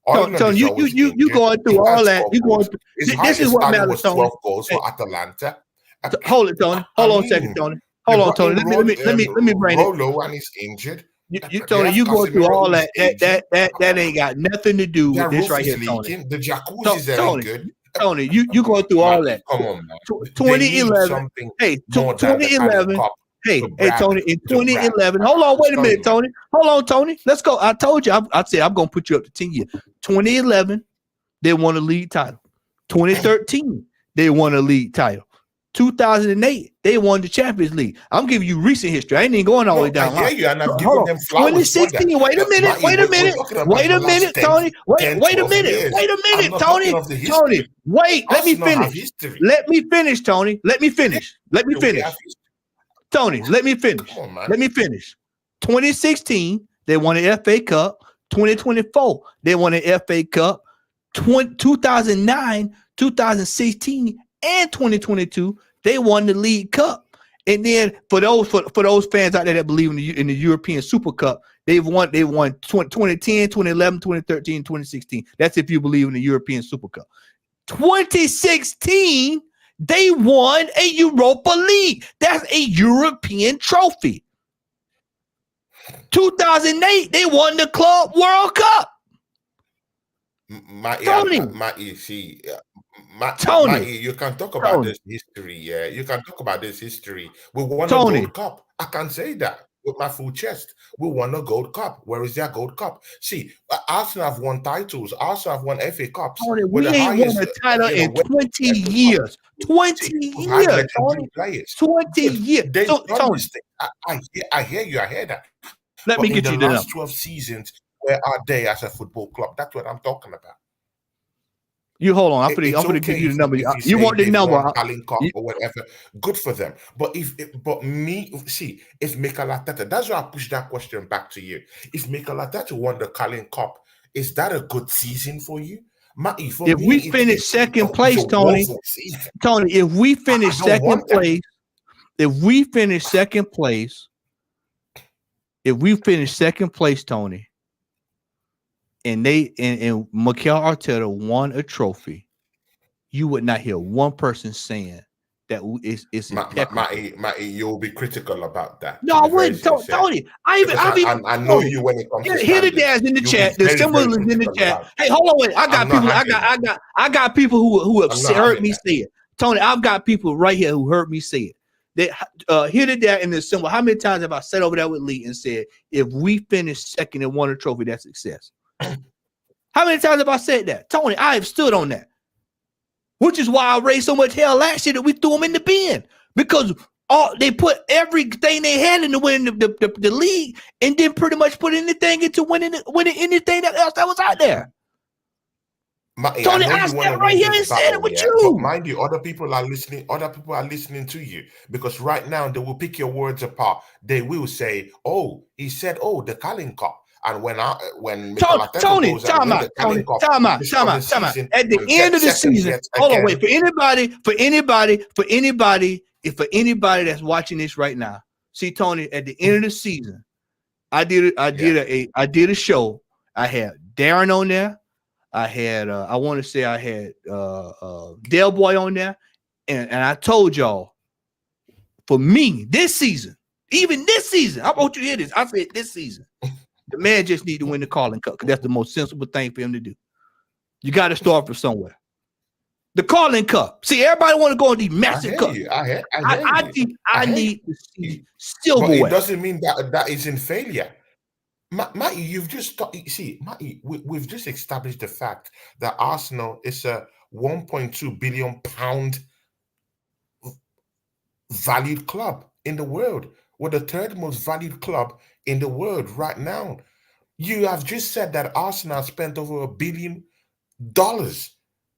Tony, you going through all that. You going through, this is what matters, Tony. 12 goals for Atalanta. Hold it, Tony. Hold on a second, Tony. Hold on, Tony. Let me bring it. Rolo, and he's injured. Tony, you go through all that. That ain't got nothing to do with this right here, Tony. The jacuzzis ain't good. Tony, you go through all that. Come on, man. 2011. Hey, 2011. Hey, Tony, in 2011. Hold on, wait a minute, Tony. Hold on, Tony. Let's go. I told you, I said I'm gonna put you up to 10 years. 2011, they won a league title. 2013, they won a league title. 2008, they won the Champions League. I'm giving you recent history. I ain't even going all the way down. I hear you, and I'm giving them flowers. 2016. Wait a minute, Tony. Wait a minute, Tony. Tony, wait. Let me finish. Tony. Let me finish. Tony, let me finish. Let me finish. 2016, they won the FA Cup. 2024, they won the FA Cup. 2009, 2016, and 2022, they won the League Cup. And then for those fans out there that believe in the European Super Cup, they won 2010, 2011, 2013, 2016. That's if you believe in the European Super Cup. 2016, they won a Europa League. That's a European trophy. 2008, they won the Club World Cup. Tony, you can talk about this history. Yeah, you can talk about this history. We won a Gold Cup. I can say that with my full chest. We won a Gold Cup. Where is that Gold Cup? See, Arsenal have won titles. Arsenal have won FA Cups. Tony, we ain't won a title in 20 years. 20 years, Tony. 20 years. Tony, I hear you. I hear that. Let me get you the last 12 seasons. Where are they as a football club? That's what I'm talking about. You hold on. I'm gonna give you the number. You want the number? Or whatever. Good for them. But if Mikel Arteta, that's why I push that question back to you. If Mikel Arteta won the Carling Cup, is that a good season for you? If we finish second place, Tony, if we finish second place, Tony, and Mikel Arteta won a trophy, you would not hear one person saying that it's you'll be critical about that. No, I wouldn't, Tony. I know you when it comes to here the dad's in the chat. The symbol is in the chat. Hey, hold on, wait. I got people who have heard me say it. Tony, I've got people right here who heard me say it. Here the dad in the symbol. How many times have I sat over there with Lee and said, if we finish second and won a trophy, that's success? How many times have I said that? Tony, I have stood on that. Which is why I raised so much hell last year that we threw them in the bin. Because they put everything they had into winning the league and didn't pretty much put anything into winning anything else that was out there. Tony, I stand right here and said it with you. But mind you, other people are listening. Other people are listening to you because right now they will pick your words apart. They will say, "Oh, he said, oh, the Carling Cup." And when Tony, time out. At the end of the season, hold on, wait. For anybody that's watching this right now, see, Tony, at the end of the season, I did a show. I had Darren on there. I had I want to say I had Del Boy on there, and I told y'all, for me, this season, even this season, I want you to hear this. I said this season. The man just need to win the Carling Cup because that's the most sensible thing for him to do. You got to start from somewhere. The Carling Cup. See, everybody want to go on these massive cups. I need to see silverware. But it doesn't mean that is in failure. Matty, you've just we've just established the fact that Arsenal is a 1.2 billion pound valued club in the world. We're the third most valued club in the world right now. You have just said that Arsenal spent over $1 billion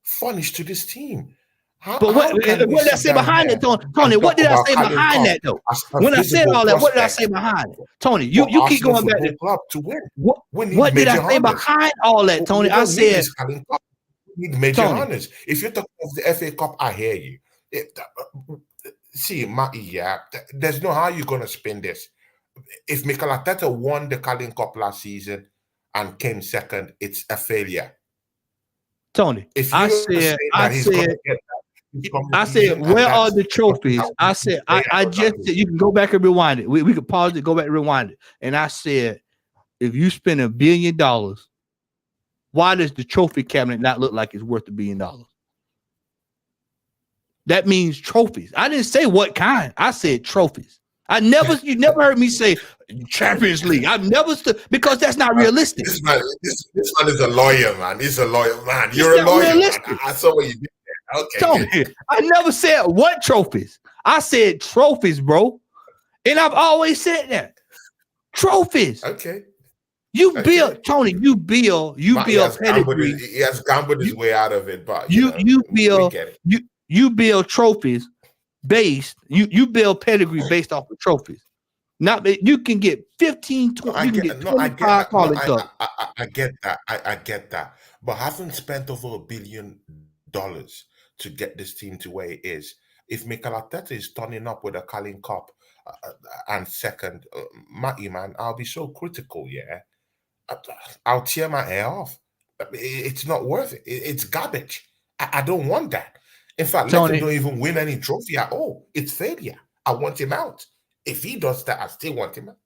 furnished to this team. What did I say behind it, Tony? What did I say behind that, though? When I said all that, what did I say behind it? Tony, you keep going back there. To win. What did I say behind all that, Tony? I said we need major honors. If you're talking of the FA Cup, I hear you. See, there's no how you're going to spin this. If Mikel Arteta won the Carling Cup last season and came second, it's a failure. Tony, I said, where are the trophies? I said, I just said, you can go back and rewind it. We could pause it, go back and rewind it. And I said, if you spend $1 billion, why does the trophy cabinet not look like it's worth $1 billion? That means trophies. I didn't say what kind. I said trophies. You never heard me say Champions League. I've never because that's not realistic. This man is a lawyer, man. He's a lawyer, man. You're a lawyer. Man. I saw what you did there. Okay. Tony, I never said what trophies. I said trophies, bro. And I've always said that. Trophies. Okay. You build, Tony, you build pedigree. He has gambled his way out of it, but you build trophies based, you build pedigree based off of trophies. Not you can get 15, 20, you can get 25 calling cups. I get that. I get that. But having spent over $1 billion to get this team to where it is, if Mikel Arteta is turning up with a Carling Cup and second, Matty, man, I'll be so critical, yeah. I'll tear my hair off. It's not worth it. It's garbage. I don't want that. In fact, Tony, let him don't even win any trophy at all. It's failure. I want him out. If he does that, I still want him out.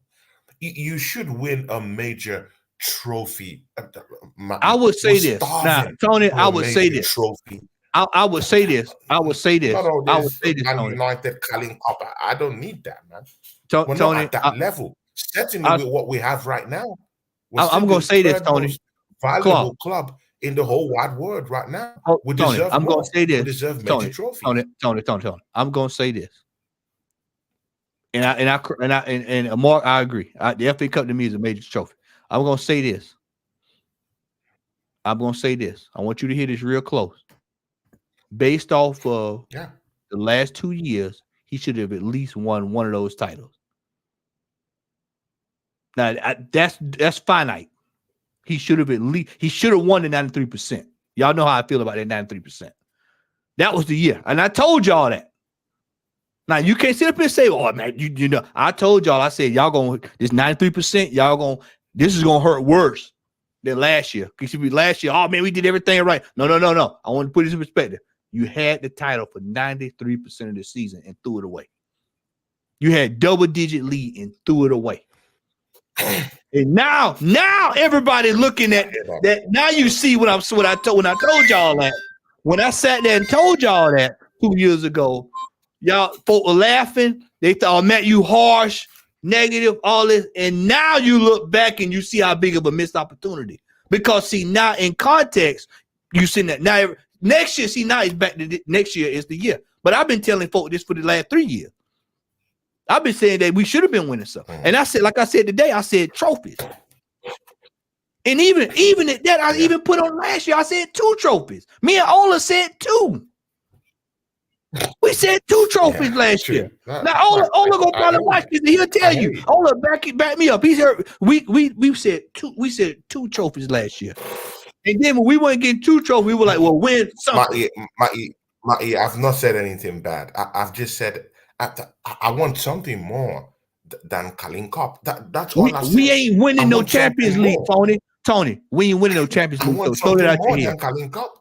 You should win a major trophy. I would say this. Now, Tony, I would say this. Trophy. I would say this. I would say this. I would say this. United Carling Cup. I don't need that, man. We're Tony, not at that level. Certainly with what we have right now. I'm going to say this, Tony. Valuable club in the whole wide world right now. Tony, I'm going to say this. We deserve major trophies. Tony. I'm going to say this. And Mark, I agree. The FA Cup to me is a major trophy. I'm going to say this. I want you to hear this real close. Based off of the last 2 years, he should have at least won one of those titles. Now that's finite. He should have won the 93%. Y'all know how I feel about that 93%. That was the year, and I told y'all that. Now you can't sit up and say, "Oh man, you know." I told y'all. I said, "Y'all gonna this 93%. This is gonna hurt worse than last year." Because last year, oh man, we did everything right. No. I want to put this in perspective. You had the title for 93% of the season and threw it away. You had double-digit lead and threw it away. And now everybody looking at that. Now you see when I told y'all that. When I sat there and told y'all that 2 years ago, y'all folk were laughing. They thought, Matt, you harsh, negative, all this. And now you look back and you see how big of a missed opportunity. Because see, now in context, you see that now next year, see, now it's back to next year is the year. But I've been telling folk this for the last 3 years. I've been saying that we should have been winning something. And I said, like I said today, I said trophies. And even at that, I even put on last year, I said 2 trophies. Me and Ola said 2. We said 2 trophies last year. Now Ola gonna probably watch this and he'll tell you. Ola, back me up. He's heard we said 2. We said 2 trophies last year. And then when we weren't getting 2 trophies, we were like, well, win something. Matty, I've not said anything bad. I've just said I want something more than Carling Cup. That's all I said. We ain't winning no Champions League, Tony. We ain't winning no Champions League. I want something more than Carling Cup.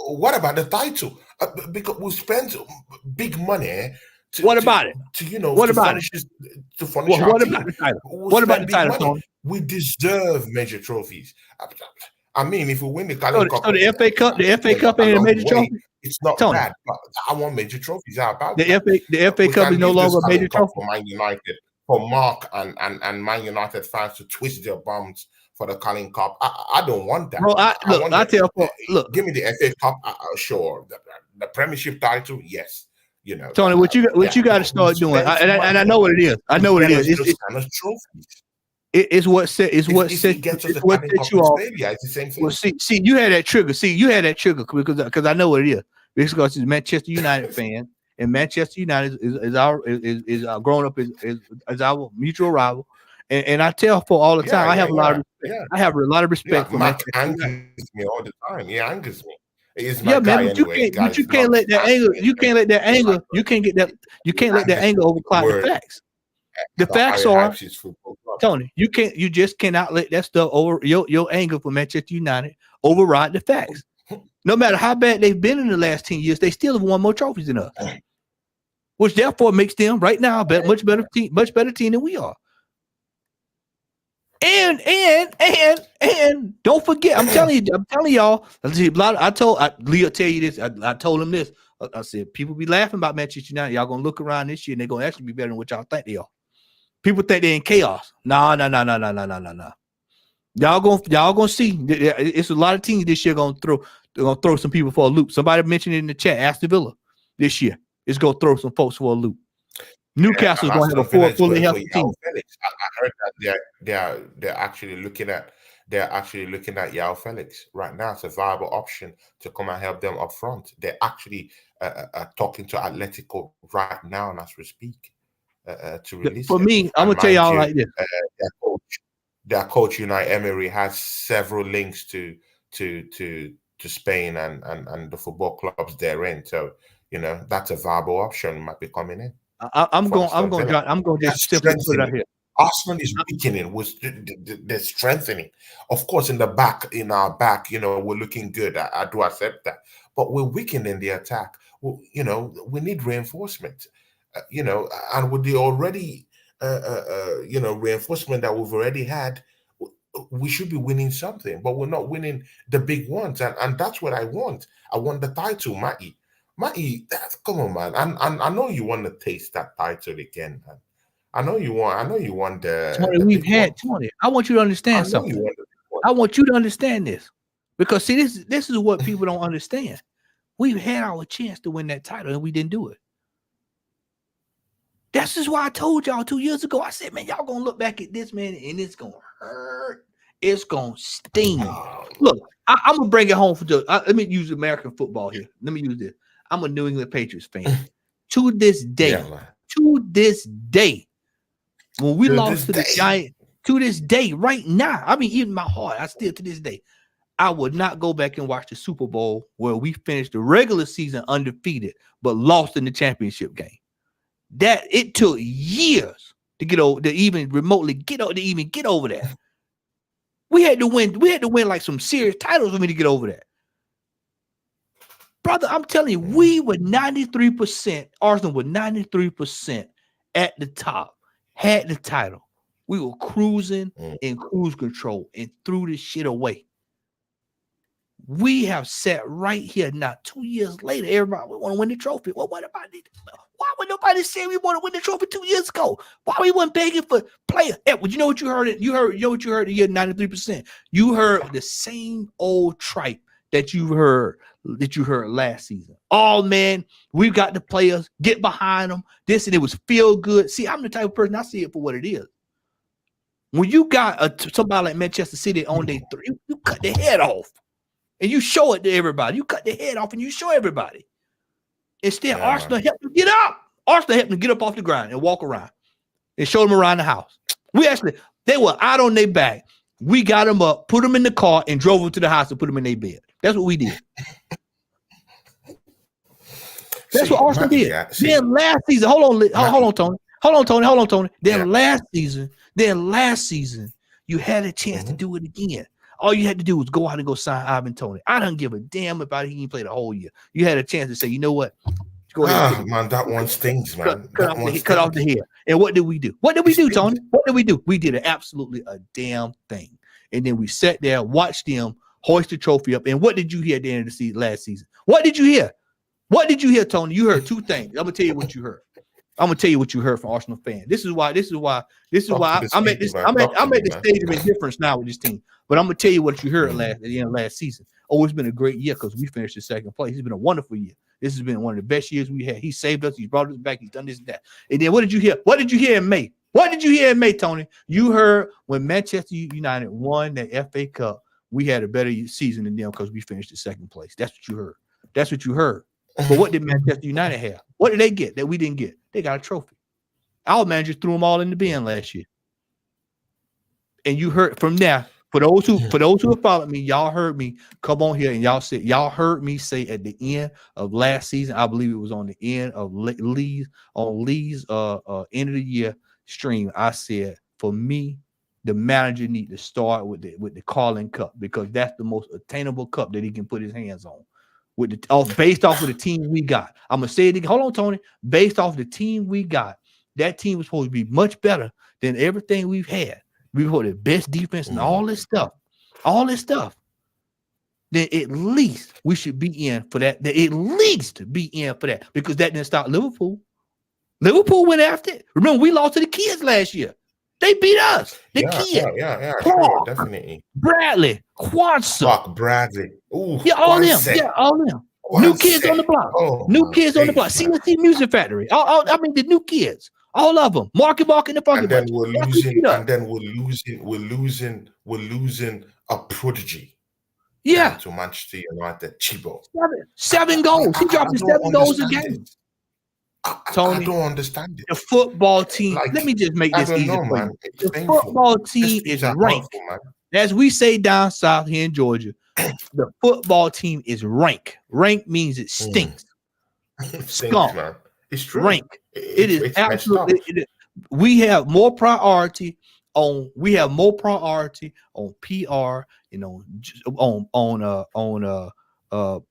What about the title? Because we spend big money. What about it? What about it? What about the title? What about the title, Tony? We deserve major trophies. I mean, if we win the Carling Cup, the FA Cup ain't a major trophy. It's not bad, but I want major trophies. How about the FA Cup is no longer a major trophy for Man United, for Mark and Man United fans to twist their bums for the Carling Cup. I don't want that. Bro, give me the FA Cup. Sure, the Premiership title, yes. Tony, what you got to start doing, and I know what it is. I know what it is. It's what set you off. It's the same thing. Well, see, you had that trigger. Because I know what it is. Because he's a Manchester United fan, and Manchester United is our growing up is our mutual rival. And I tell for all the time, I have a lot of respect. I have a lot of respect for Mark. Angers me all the time. He angers me. Man, but you can't let that anger. You can't let that anger. You can't get that. You can't let that anger overcloud the facts. The facts are, Tony, you just cannot let that stuff over your anger for Manchester United override the facts. No matter how bad they've been in the last 10 years, they still have won more trophies than us, which therefore makes them right now a much better team than we are. And don't forget, I'm telling y'all. Leo tell you this. I told him this. I said people be laughing about Manchester United. Y'all gonna look around this year and they're gonna actually be better than what y'all think they are. People think they're in chaos. No. Y'all gonna see. It's a lot of teams this year gonna throw some people for a loop. Somebody mentioned it in the chat. Aston Villa this year is gonna throw some folks for a loop. Newcastle's going to have a fully healthy team. I heard that they're actually looking at Yao Felix right now. It's a viable option to come and help them up front. They're actually talking to Atletico right now, and as we speak, to release. For me, I'm gonna tell y'all like this: their coach Unai Emery has several links to Spain and the football clubs they're in. So that's a viable option. Might be coming in. I'm going to just simply put it out here. Arsenal is weakening. They're strengthening. Of course, in our back, we're looking good. I do accept that. But we're weakening the attack. We need reinforcement. And with the already, reinforcement that we've already had, we should be winning something. But we're not winning the big ones. And that's what I want. I want the title, Matty. Come on, man. I know you want to taste that title again, man. I know you want the. Tony, we've had Tony. I want you to understand something. I want you to understand this, because see, this is what people don't understand. We've had our chance to win that title and we didn't do it. This is why I told y'all 2 years ago. I said, man, y'all gonna look back at this, man, and it's gonna hurt. It's gonna sting. Look, I'm gonna bring it home for just. Let me use American football here. Let me use this. I'm a New England Patriots fan. To this day, when we lost to the Giants, to this day, right now, I mean, even my heart, I still to this day, I would not go back and watch the Super Bowl where we finished the regular season undefeated, but lost in the championship game. That it took years to get over, to even remotely get over that. We had to win like some serious titles for me to get over that. Brother, I'm telling you, we were 93%. Arsenal were 93% at the top, had the title. We were cruising in cruise control and threw this shit away. We have sat right here now, 2 years later. Everybody, we want to win the trophy. Well, what about it? Why would nobody say we want to win the trophy 2 years ago? Why we weren't begging for players? Hey, well, you know what you heard? You know what you heard the year 93%. You heard the same old tripe that you heard last season. Oh man, we've got the players, get behind them. This and it was feel good. See, I'm the type of person, I see it for what it is. When you got somebody like Manchester City on day 3, you cut their head off and you show it to everybody. You cut their head off and you show everybody. Instead, Arsenal helped them get up. Arsenal helped them get up off the ground and walk around and show them around the house. They were out on their back. We got them up, put them in the car, and drove them to the house and put them in their bed. That's what we did. That's what Arsenal did. Then last season, hold on, Tony. Then last season, you had a chance to do it again. All you had to do was go out and go sign Ivan Toney. I don't give a damn about he didn't play the whole year. You had a chance to say, you know what? Go ahead. Man, that one stings, man. Cut off the hair. And what did we do? What did we do, Tony? What did we do? We did absolutely a damn thing. And then we sat there, watched them hoist the trophy up. And what did you hear at the end of the last season? What did you hear? What did you hear, Tony? You heard two things. I'm gonna tell you what you heard. I'm gonna tell you what you heard from Arsenal fans. This is why I'm at the stage of indifference now with this team. But I'm gonna tell you what you heard at the end of last season. Oh, it's been a great year because we finished in second place. It's been a wonderful year. This has been one of the best years we had. He saved us. He brought us back. He's done this and that. And then what did you hear? What did you hear in May? What did you hear in May, Tony? You heard when Manchester United won the FA Cup, we had a better season than them because we finished in second place. That's what you heard. That's what you heard. But what did Manchester United have? What did they get that we didn't get? They got a trophy. Our manager threw them all in the bin last year. And you heard from there. For those who have followed me, y'all heard me come on here and y'all heard me say at the end of last season, I believe it was on the end of Lee's end of the year stream, I said, for me, the manager need to start with the Carling Cup, because that's the most attainable cup that he can put his hands on. With the based off of the team we got. I'm gonna say it again. Hold on, Tony. Based off the team we got, that team was supposed to be much better than everything we've had. We got the best defense and all this stuff. Then at least we should be in for that. At least be in for that, because that didn't stop Liverpool. Liverpool went after it. Remember, we lost to the kids last year. They beat us. The kids. Yeah, Clark, sure, definitely. Bradley, Quansa. Clark, Bradley. Ooh, yeah, all them. Yeah, all them. New kids on the block. Oh, new kids on the block. CNC Music Factory. I mean, the new kids. All of them. Marky Mark and the Funky Bunch. And then we're losing a prodigy. Yeah. To Manchester United. Chibo. Seven goals. He dropped 7 goals a game. Tony, I don't understand it. The football team. Let me just make this easy for you. The football team is ranked. As we say down south here in Georgia, the football team is rank. Rank means it stinks. Skunk, man. It's true. Rank. It is absolutely. We have more priority on. We have more priority on PR. On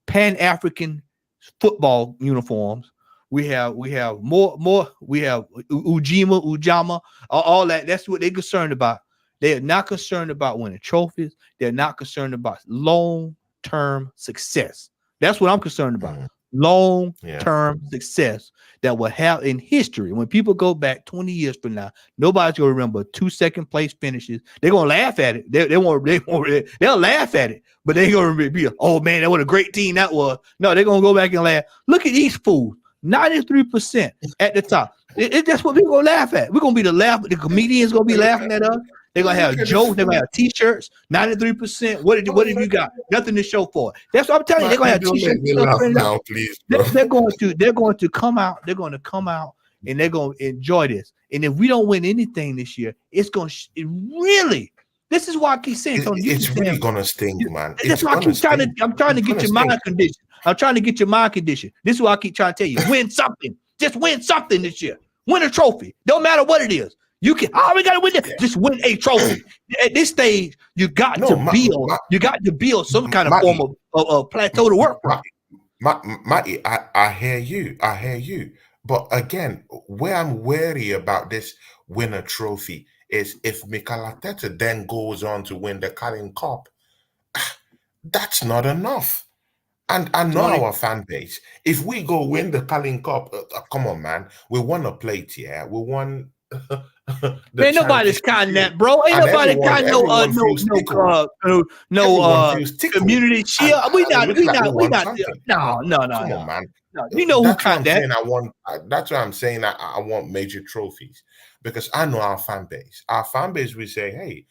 Pan-African football uniforms. We have more. We have Ujama, all that. That's what they're concerned about. They are not concerned about winning trophies. They're not concerned about long-term success. That's what I'm concerned about. Long-term success that will have in history. When people go back 20 years from now, nobody's gonna remember 2 second place finishes. They're gonna laugh at it. They'll laugh at it, but they're gonna be, oh man, that what a great team that was. No, they're gonna go back and laugh. Look at these fools. 93% at the top. That's what people gonna laugh at. We're gonna be the laugh. The comedians gonna be laughing at us. They're gonna have jokes. They're gonna have t-shirts. 93%. What have you got? Nothing to show for it. That's what I'm telling you. They're gonna have t-shirts. Now, please, they're going to come out. They're going to come out and they're going to enjoy this. And if we don't win anything this year, it's going to really. This is why I keep saying, Tony, it's really gonna sting, man. That's why I keep trying to. I'm trying to get your mind condition. I'm trying to get your mind condition. This is why I keep trying to tell you: win something. Just win something this year. Win a trophy. Don't matter what it is. You can. Oh, we gotta win it. Just win a trophy. At this stage, you got to build. You got to build some kind of form of plateau to work from. Matty, I hear you. I hear you. But again, where I'm wary about this win a trophy is if Mikel Arteta then goes on to win the Carling Cup, that's not enough. And I know our fan base. If we go win the Carling Cup, come on, man. We won a plate, yeah. We won. Man, nobody's counting that, bro. Ain't nobody counting no community shield. We not. No. Come on, man. No, you know who count that? That's why I'm saying I want major trophies, because I know our fan base. Our fan base will say, hey,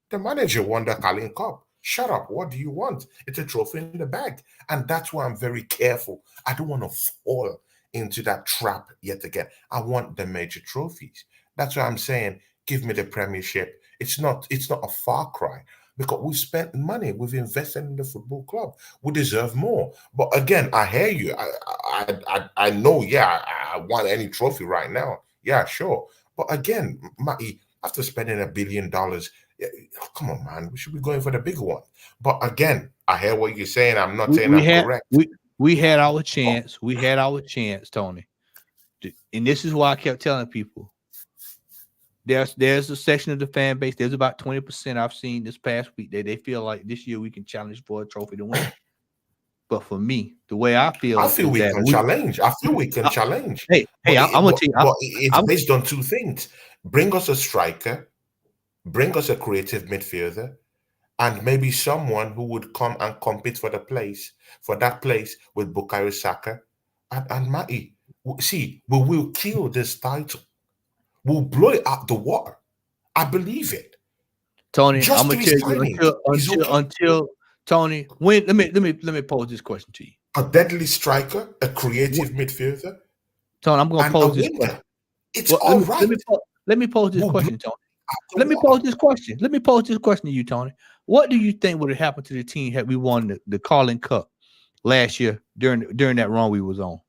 the manager won the Carling Cup. Shut up. What do you want? It's a trophy in the bag. And that's why I'm very careful. I don't want to fall into that trap yet again. I want the major trophies. That's why I'm saying, give me the Premiership. It's not a far cry, because we've spent money. We've invested in the football club. We deserve more. But again, I hear you. I know, yeah, I want any trophy right now. Yeah, sure. But again, Matty, after spending $1 billion, come on, man, we should be going for the bigger one. But again, I hear what you're saying. I'm not saying I'm correct. We had our chance. We had our chance, Tony. And this is why I kept telling people, there's a section of the fan base. There's about 20% I've seen this past week that they feel like this year we can challenge for a trophy to win. But for me, the way I feel we can challenge. I feel we can challenge. Hey, I'm gonna tell you. But it's based on two things: bring us a striker, bring us a creative midfielder, and maybe someone who would come and compete for that place with Bukayo Saka and Matty. See, we will kill this title. We'll blow it out the water. I believe it. Tony, I'm gonna tell you until Tony, let me pose this question to you. A deadly striker, a creative midfielder. Tony, I'm gonna pose this question. It's all right. Let me pose this question, Tony. Let me pose this question. Let me pose this question to you, Tony. What do you think would have happened to the team had we won the Carling Cup last year during that run we was on?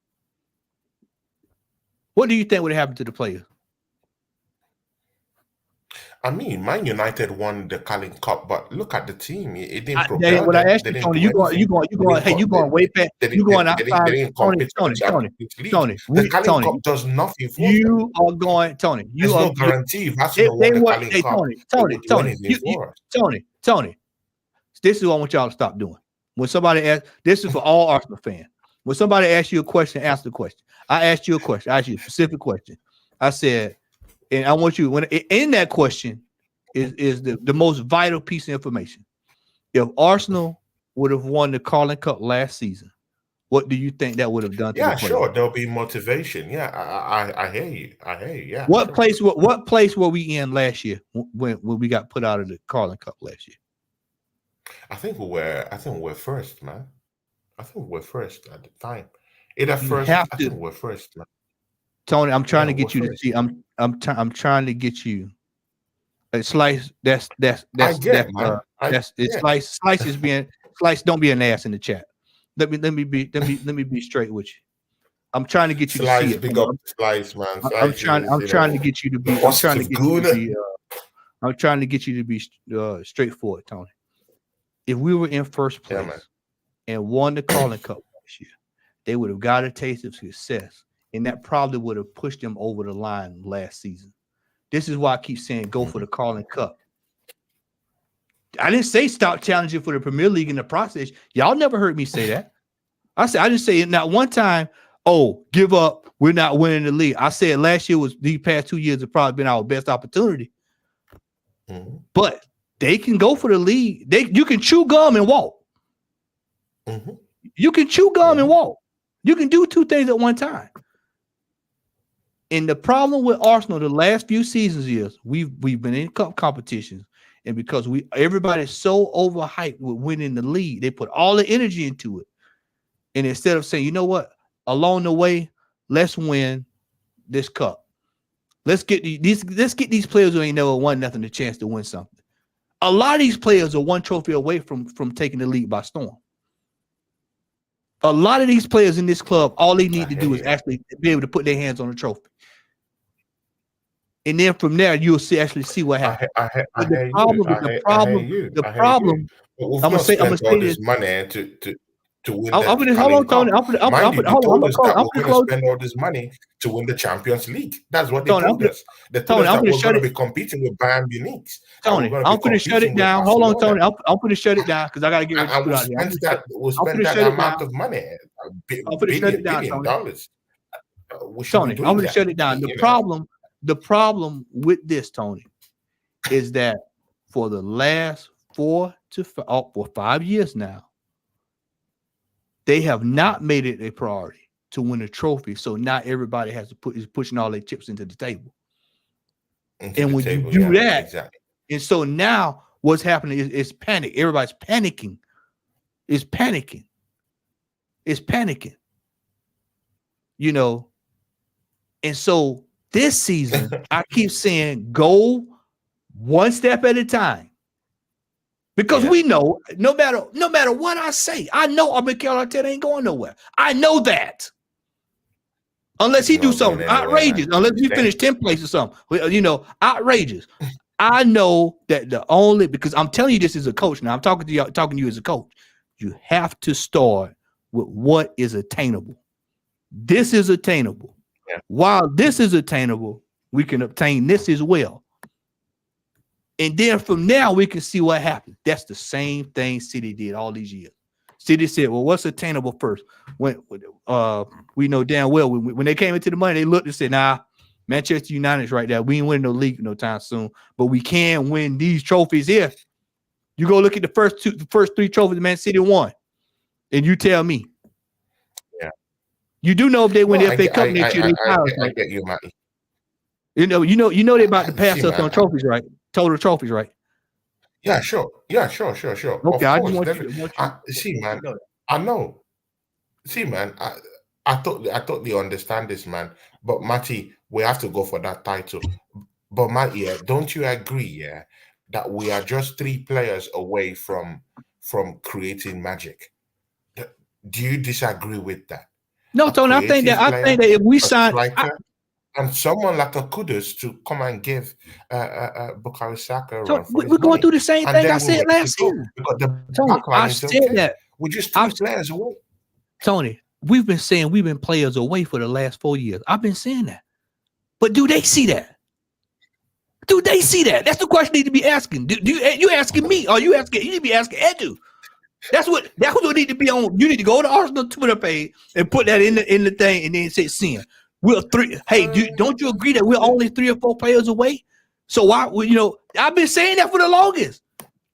What do you think would have happened to the players? I mean, Man United won the Carling Cup, but look at the team. It didn't That ain't propel what I them. asked They you, didn't Tony. do anything. Hey, you going way past, you going They outside, didn't Tony, compete for the Champions League. The Carling Tony. Cup does nothing for them. You are going, Tony. There's no guarantee if Arsenal won the Carling Hey, Cup, it would do anything for us. Tony. This is what I want y'all to stop doing. When somebody asks, this is for all Arsenal fans. When somebody asks you a question, answer the question. I asked you a question. I asked you a specific question. I said, and I want you, when in that question is the most vital piece of information. If Arsenal would have won the Carling Cup last season, what do you think that would have done to the Yeah, players? sure. There'll be motivation. Yeah, I hear you. I hear you. Yeah. What sure. place were we in last year when we got put out of the Carling Cup last year? I think we were first, man. I think we're first at the time. Either first, I think we're first, man. Tony, I'm trying to get you to see. I'm trying to get you. Slice. That's Slice is being Slice. Don't be an ass in the chat. Let me be straight with you. I'm trying to get you to see it. Big up Slice, man. I'm trying to get you to be. I'm trying to get you to be. I'm trying to get you to be straightforward, Tony. If we were in first place and won the Carling Cup last year, they would have got a taste of success, and that probably would have pushed them over the line last season. This is why I keep saying go for the Carling Cup. I didn't say stop challenging for the Premier League in the process. Y'all never heard me say that. I didn't say it not one time. Oh, give up. We're not winning the league. I said last year was these past 2 years have probably been our best opportunity. Mm-hmm. But they can go for the league. You can chew gum and walk. Mm-hmm. You can chew gum and walk. You can do two things at one time. And the problem with Arsenal the last few seasons is we've been in cup competitions, and because everybody's so overhyped with winning the league, they put all the energy into it. And instead of saying, you know what, along the way, let's win this cup. Let's get these players who ain't never won nothing a chance to win something. A lot of these players are one trophy away from taking the league by storm. A lot of these players in this club, all they need to do is actually be able to put their hands on the trophy. And then from there, you'll actually see what happens. The problem. We've not spent all this money to win I'm the hold on, Tony. Mind you, they told us that we're going to spend all this money to win the Champions League. That's what they told us. They told us that we're going to be competing with Bayern Munich. Tony, I'm going to shut it down. Hold on, Tony. I'm going to shut it down because I got to get ready to put out here. We'll spend that amount of money. I'm going to shut it down, Tony. Tony, I'm going to shut it down. The problem with this, Tony, is that for the last 4 to 5 years now, they have not made it a priority to win a trophy. So not everybody is pushing all their chips into the table. And when you do that, exactly. And so now what's happening is panic. Everybody's panicking. It's panicking. You know, and so this season, I keep saying go one step at a time. Because we know, no matter what I say, I know Mikel Arteta ain't going nowhere. I know that. Unless he do something outrageous, unless we finish 10th place or something, you know, outrageous. I know that because I'm telling you this as a coach now, I'm talking to you as a coach. You have to start with what is attainable. This is attainable. Yeah. While this is attainable, we can obtain this as well. And then from now, we can see what happens. That's the same thing City did all these years. City said, well, what's attainable first? When we know damn well, when they came into the money, they looked and said, nah, Manchester United's right there. We ain't winning no league no time soon, but we can win these trophies here. You go look at the first 3 trophies Man City won, and you tell me. Yeah. You do know if they win the FA Cup next year, I get you, Matty. You know they about to pass us on trophies, right? Total trophies, right? Yeah, sure. Okay, I just want you. See, man, I know. See, man, I totally understand this, man. But Matty, we have to go for that title. But Matty, don't you agree, that we are just 3 players away from creating magic? Do you disagree with that? No, Tony. I think that if we sign, and someone like a Kudus to come and give Bukayo Saka a So run for his we're going money, through the same and thing I then we're said ready to last go season. because the Tony, back line I've is said okay. that. We're just I've 3 players away. Tony, we've been saying we've been players away for the last 4 years. I've been saying that. But do they see that? Do they see that? That's the question you need to be asking. Do you asking me? Or you asking? You need to be asking Edu. That's what need to be on. You need to go to Arsenal Twitter page and put that in the thing, and then say sin. We're three. Hey, don't you agree that we're only 3 or 4 players away? So why? I've been saying that for the longest.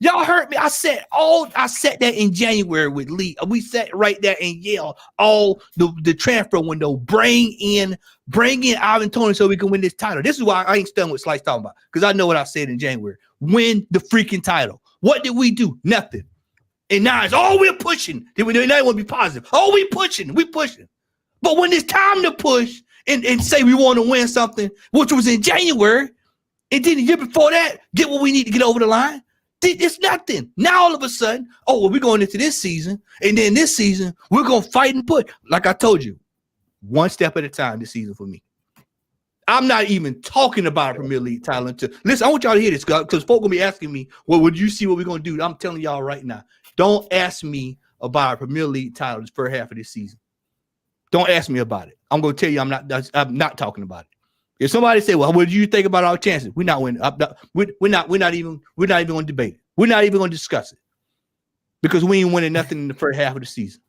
Y'all heard me. I said that in January with Lee. We sat right there and yelled all the transfer window. Bring in Ivan Toney so we can win this title. This is why I ain't stunned with Slice talking about, because I know what I said in January. Win the freaking title. What did we do? Nothing. And now it's all we're pushing. We not want to be positive. Oh, we pushing. But when it's time to push and say we want to win something, which was in January, and then the year before that, get what we need to get over the line. It's nothing. Now all of a sudden, we're going into this season, and then this season we're gonna fight and put. Like I told you, one step at a time this season for me. I'm not even talking about Premier League title. Listen, I want y'all to hear this, because folks gonna be asking me, well, would you see what we're gonna do? I'm telling y'all right now, don't ask me about a Premier League title this first half of this season. Don't ask me about it. I'm gonna tell you I'm not talking about it. If somebody say, well, what do you think about our chances? We're not winning. We're not even gonna debate it. We're not even gonna discuss it, because we ain't winning nothing in the first half of the season.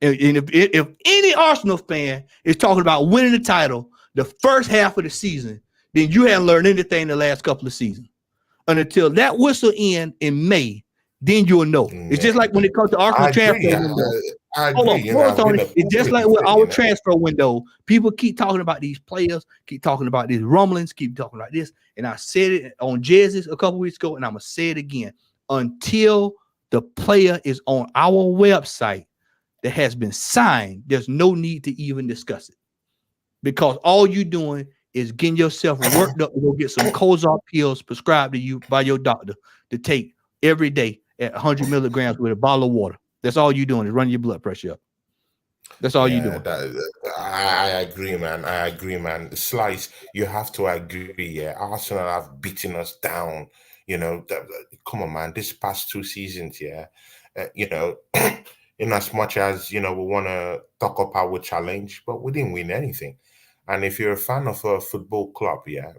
And if any Arsenal fan is talking about winning the title the first half of the season, then you haven't learned anything the last couple of seasons. And until that whistle ends in May, then you'll know. It's just like when it comes to Arsenal transfer window. I agree. Hold on, Tony. It's just like with our transfer window. People keep talking about these players, keep talking about these rumblings, keep talking about this. And I said it on Jerseys a couple weeks ago, and I'm going to say it again. Until the player is on our website that has been signed, there's no need to even discuss it. Because all you're doing is getting yourself worked up to go get some Cozart pills prescribed to you by your doctor to take every day at 100 milligrams with a bottle of water. That's all you're doing is running your blood pressure up. That's all you're doing. I agree, man. I agree, man. Slice, you have to agree. Yeah, Arsenal have beaten us down. Come on, man. This past 2 seasons, yeah. In as much as we want to talk up our challenge, but we didn't win anything. And if you're a fan of a football club, yeah,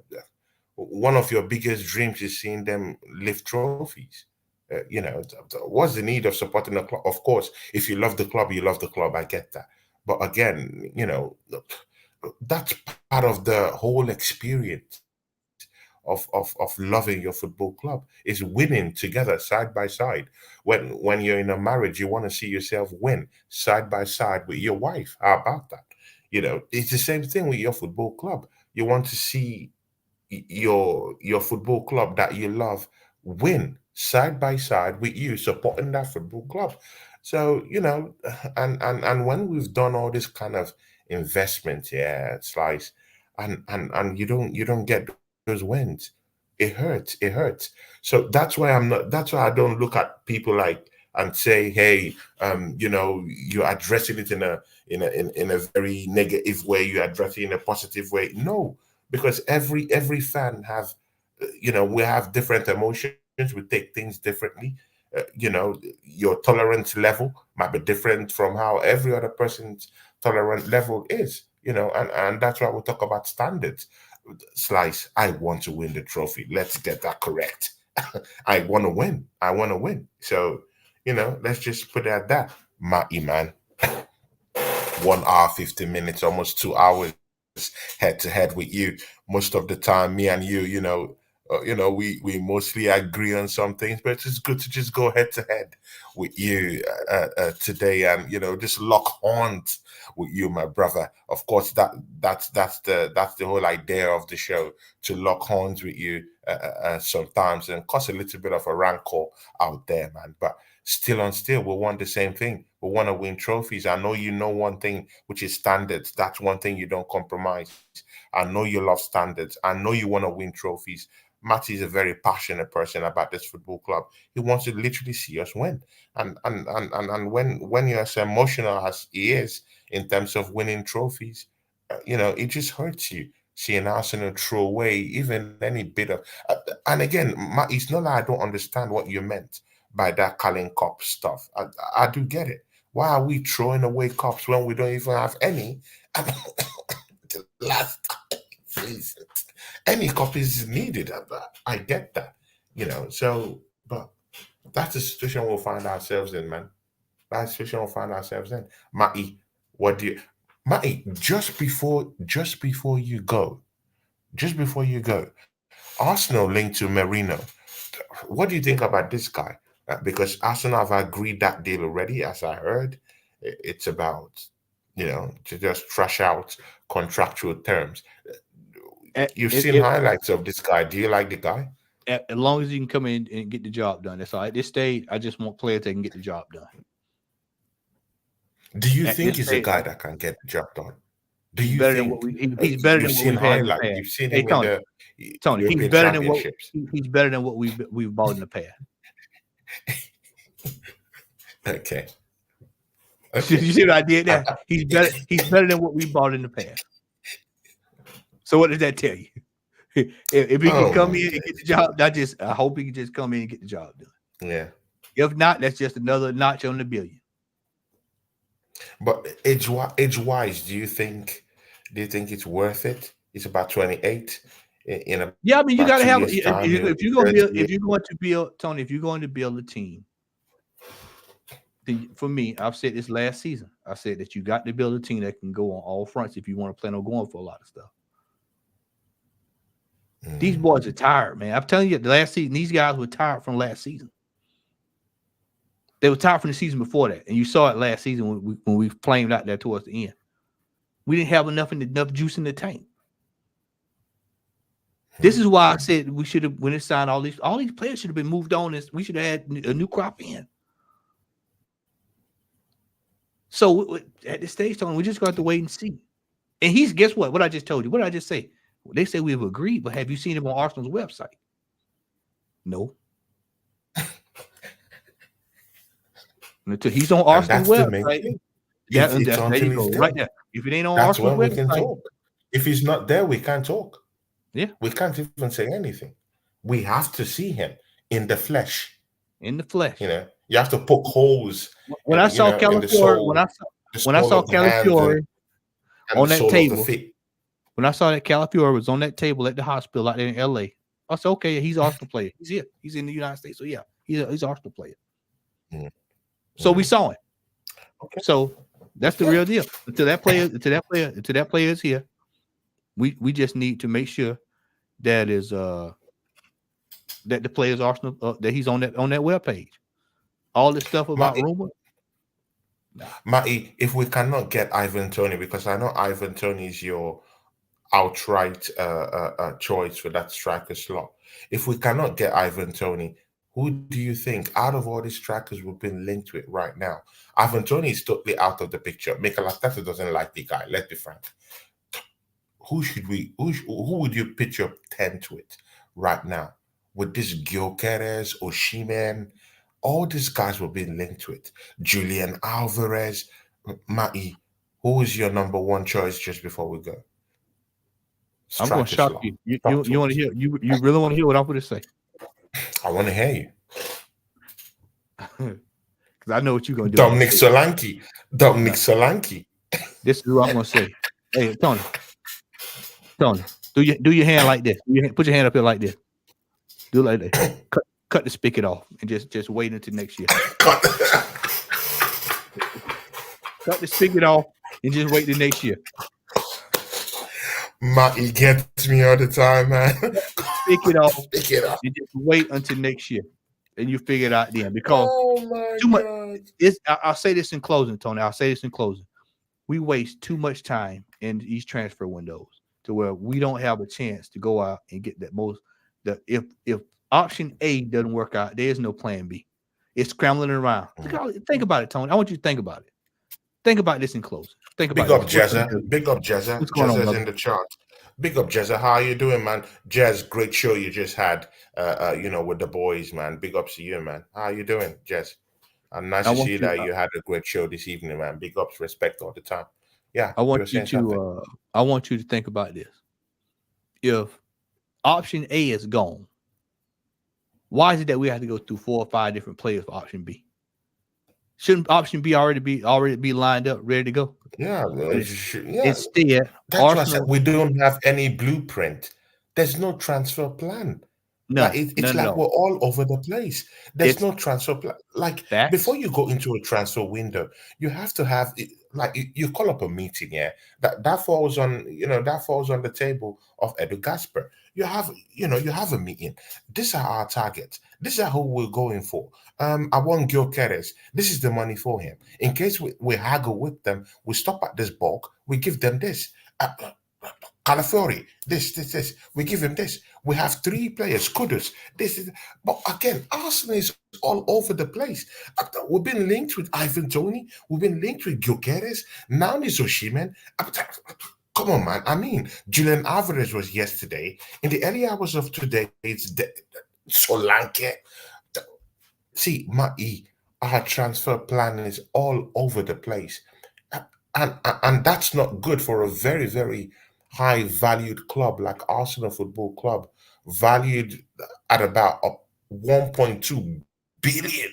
one of your biggest dreams is seeing them lift trophies. What's the need of supporting the club? Of course, if you love the club, you love the club. I get that. But again, that's part of the whole experience of loving your football club is winning together side by side. When you're in a marriage, you want to see yourself win side by side with your wife. How about that? It's the same thing with your football club. You want to see your football club that you love win side by side with you supporting that football club. So and when we've done all this kind of investment, yeah, Slice, and you don't get those wins, it hurts. So that's why I don't look at people like and say, hey, you're addressing it in a very negative way, you're addressing it in a positive way. No, because every fan have we have different emotions, we take things differently. Your tolerance level might be different from how every other person's tolerant level is, and that's why we talk about standards. Slice, I want to win the trophy, let's get that correct. I want to win. So let's just put it at that. Matty, man, 1 hour 50 minutes, almost 2 hours head to head with you. Most of the time, me and we mostly agree on some things, but it's good to just go head to head with you today, and just lock horns with you, my brother. Of course, that's the whole idea of the show, to lock horns with you sometimes, and cause a little bit of a rancor out there, man. But still on still, we want the same thing. We want to win trophies. I know you know one thing, which is standards. That's one thing you don't compromise. I know you love standards. I know you want to win trophies. Matty is a very passionate person about this football club. He wants to literally see us win. And when you're as emotional as he is in terms of winning trophies, it just hurts you seeing Arsenal throw away even any bit of. And again, it's not like I don't understand what you meant by that Carling Cup stuff. I do get it. Why are we throwing away cups when we don't even have any? The last time, please, any cup is needed. I get that, So, but that's the situation we'll find ourselves in, man. That's the situation we'll find ourselves in. Matty, what do you, Matty? Just before you go, Arsenal linked to Merino. What do you think about this guy? Because Arsenal have agreed that deal already, as I heard. It's about, to just trash out contractual terms. You've seen highlights of this guy. Do you like the guy? As long as you can come in and get the job done. That's all. At this stage, I just want players that can get the job done. Do you think he's a guy that can get the job done? Do you think he's better than what we've had in the past? You've seen him Tony, in the he's European better Championships. he's better than what we've bought in the past. Okay. You see what I did there? He's better than what we bought in the past. So what does that tell you? If he can come in and get the job, I hope he can just come in and get the job done. Yeah. If not, that's just another notch on the billion. But age-wise, do you think it's worth it? It's about 28. I mean, you got to have if you're going to build, Tony, if you're going to build a team. For me, I've said this last season. I said that you got to build a team that can go on all fronts if you want to plan on going for a lot of stuff. These boys are tired, man. I'm telling you, the last season, these guys were tired from last season. They were tired from the season before that, and you saw it last season when we flamed out there towards the end. We didn't have enough juice in the tank. This is why I said we should have, when it signed all these players should have been moved on. We should have had a new crop in. So at this stage, Tony, we just got to wait and see. And guess what? What I just told you. What did I just say? They say we've agreed, but have you seen him on Arsenal's website? No. Until he's on Arsenal's website. There you go, right there. If it ain't on Arsenal's website, can talk. If he's not there, we can't talk. Yeah. We can't even say anything. We have to see him in the flesh. In the flesh. You have to poke holes. When I saw Calafiori, when I saw Calafiori on that table, when I saw that Calafiori was on that table at the hospital out there in LA, I said, okay, he's an Arsenal player. He's here. He's in the United States. So yeah, he's an Arsenal player. So we saw it. Okay. So that's the real deal. Until that player is here, we just need to make sure that the player's Arsenal that he's on that webpage. All this stuff about rumor. Matty, if we cannot get Ivan Toney, because I know Ivan Toney is your outright choice for that striker slot. If we cannot get Ivan Toney, who do you think out of all these strikers we've been linked with right now? Ivan Toney is totally out of the picture. Mikel Arteta doesn't like the guy. Let's be frank. Who would you pitch your tent with right now? With this Gyökeres, Osimhen, all these guys we've been linked with. Julian Alvarez, Matty, who is your number one choice just before we go? I'm going to shock you. You want to hear? You really want to hear what I'm going to say? I want to hear you. Because I know what you're going to do. Dominic Solanke. This is what I'm going to say. Hey, Tony, do your hand like this. Put your hand up here like this. Do it like that. Cut the spigot off and just wait until next year. Cut the spigot off and just wait till next year. Matty gets me all the time, man. Pick it off. And just wait until next year, and you figure it out then. Because too much. I'll say this in closing, Tony. We waste too much time in these transfer windows to where we don't have a chance to go out and get that most. If option A doesn't work out, there is no plan B. It's scrambling around. Think about it, Tony. I want you to think about it. Think about this in closing. Big up Jezza. Big up Jezza. Jezza's in the chart. Big up Jezza. How are you doing, man? Jez, great show you just had. With the boys, man. Big ups to you, man. How are you doing, Jez? And nice to see that you had a great show this evening, man. Big ups, respect all the time. Yeah. I want you to think about this. if option A is gone, why is it that we have to go through 4 or 5 different players for option B? Shouldn't option B already be lined up, ready to go? Yeah, But yeah. instead, That's why I said Arsenal, we don't have any blueprint. There's no transfer plan. Like none, it's none at like we're all. all over the place. There's It's no transfer plan. Like before facts. you go into a transfer window, you have to have like you call up a meeting. Yeah, that falls on that falls on the table of Edu Gasper. You have a meeting. These are our targets. These are who we're going for. I want Gil Keres. This is the money for him. In case we haggle with them, we stop at this bulk. We give them this. Calafiori, this. We give him this. We have 3 players, Kudus. This is, but again, Arsenal is all over the place. We've been linked with Ivan Tony. We've been linked with Gyökeres. Now it's Oshimen. Come on, man. I mean, Julian Alvarez was yesterday. In the early hours of today, Solanke. See, our transfer plan is all over the place, and that's not good for a very very high valued club like Arsenal Football Club, valued at about 1.2 billion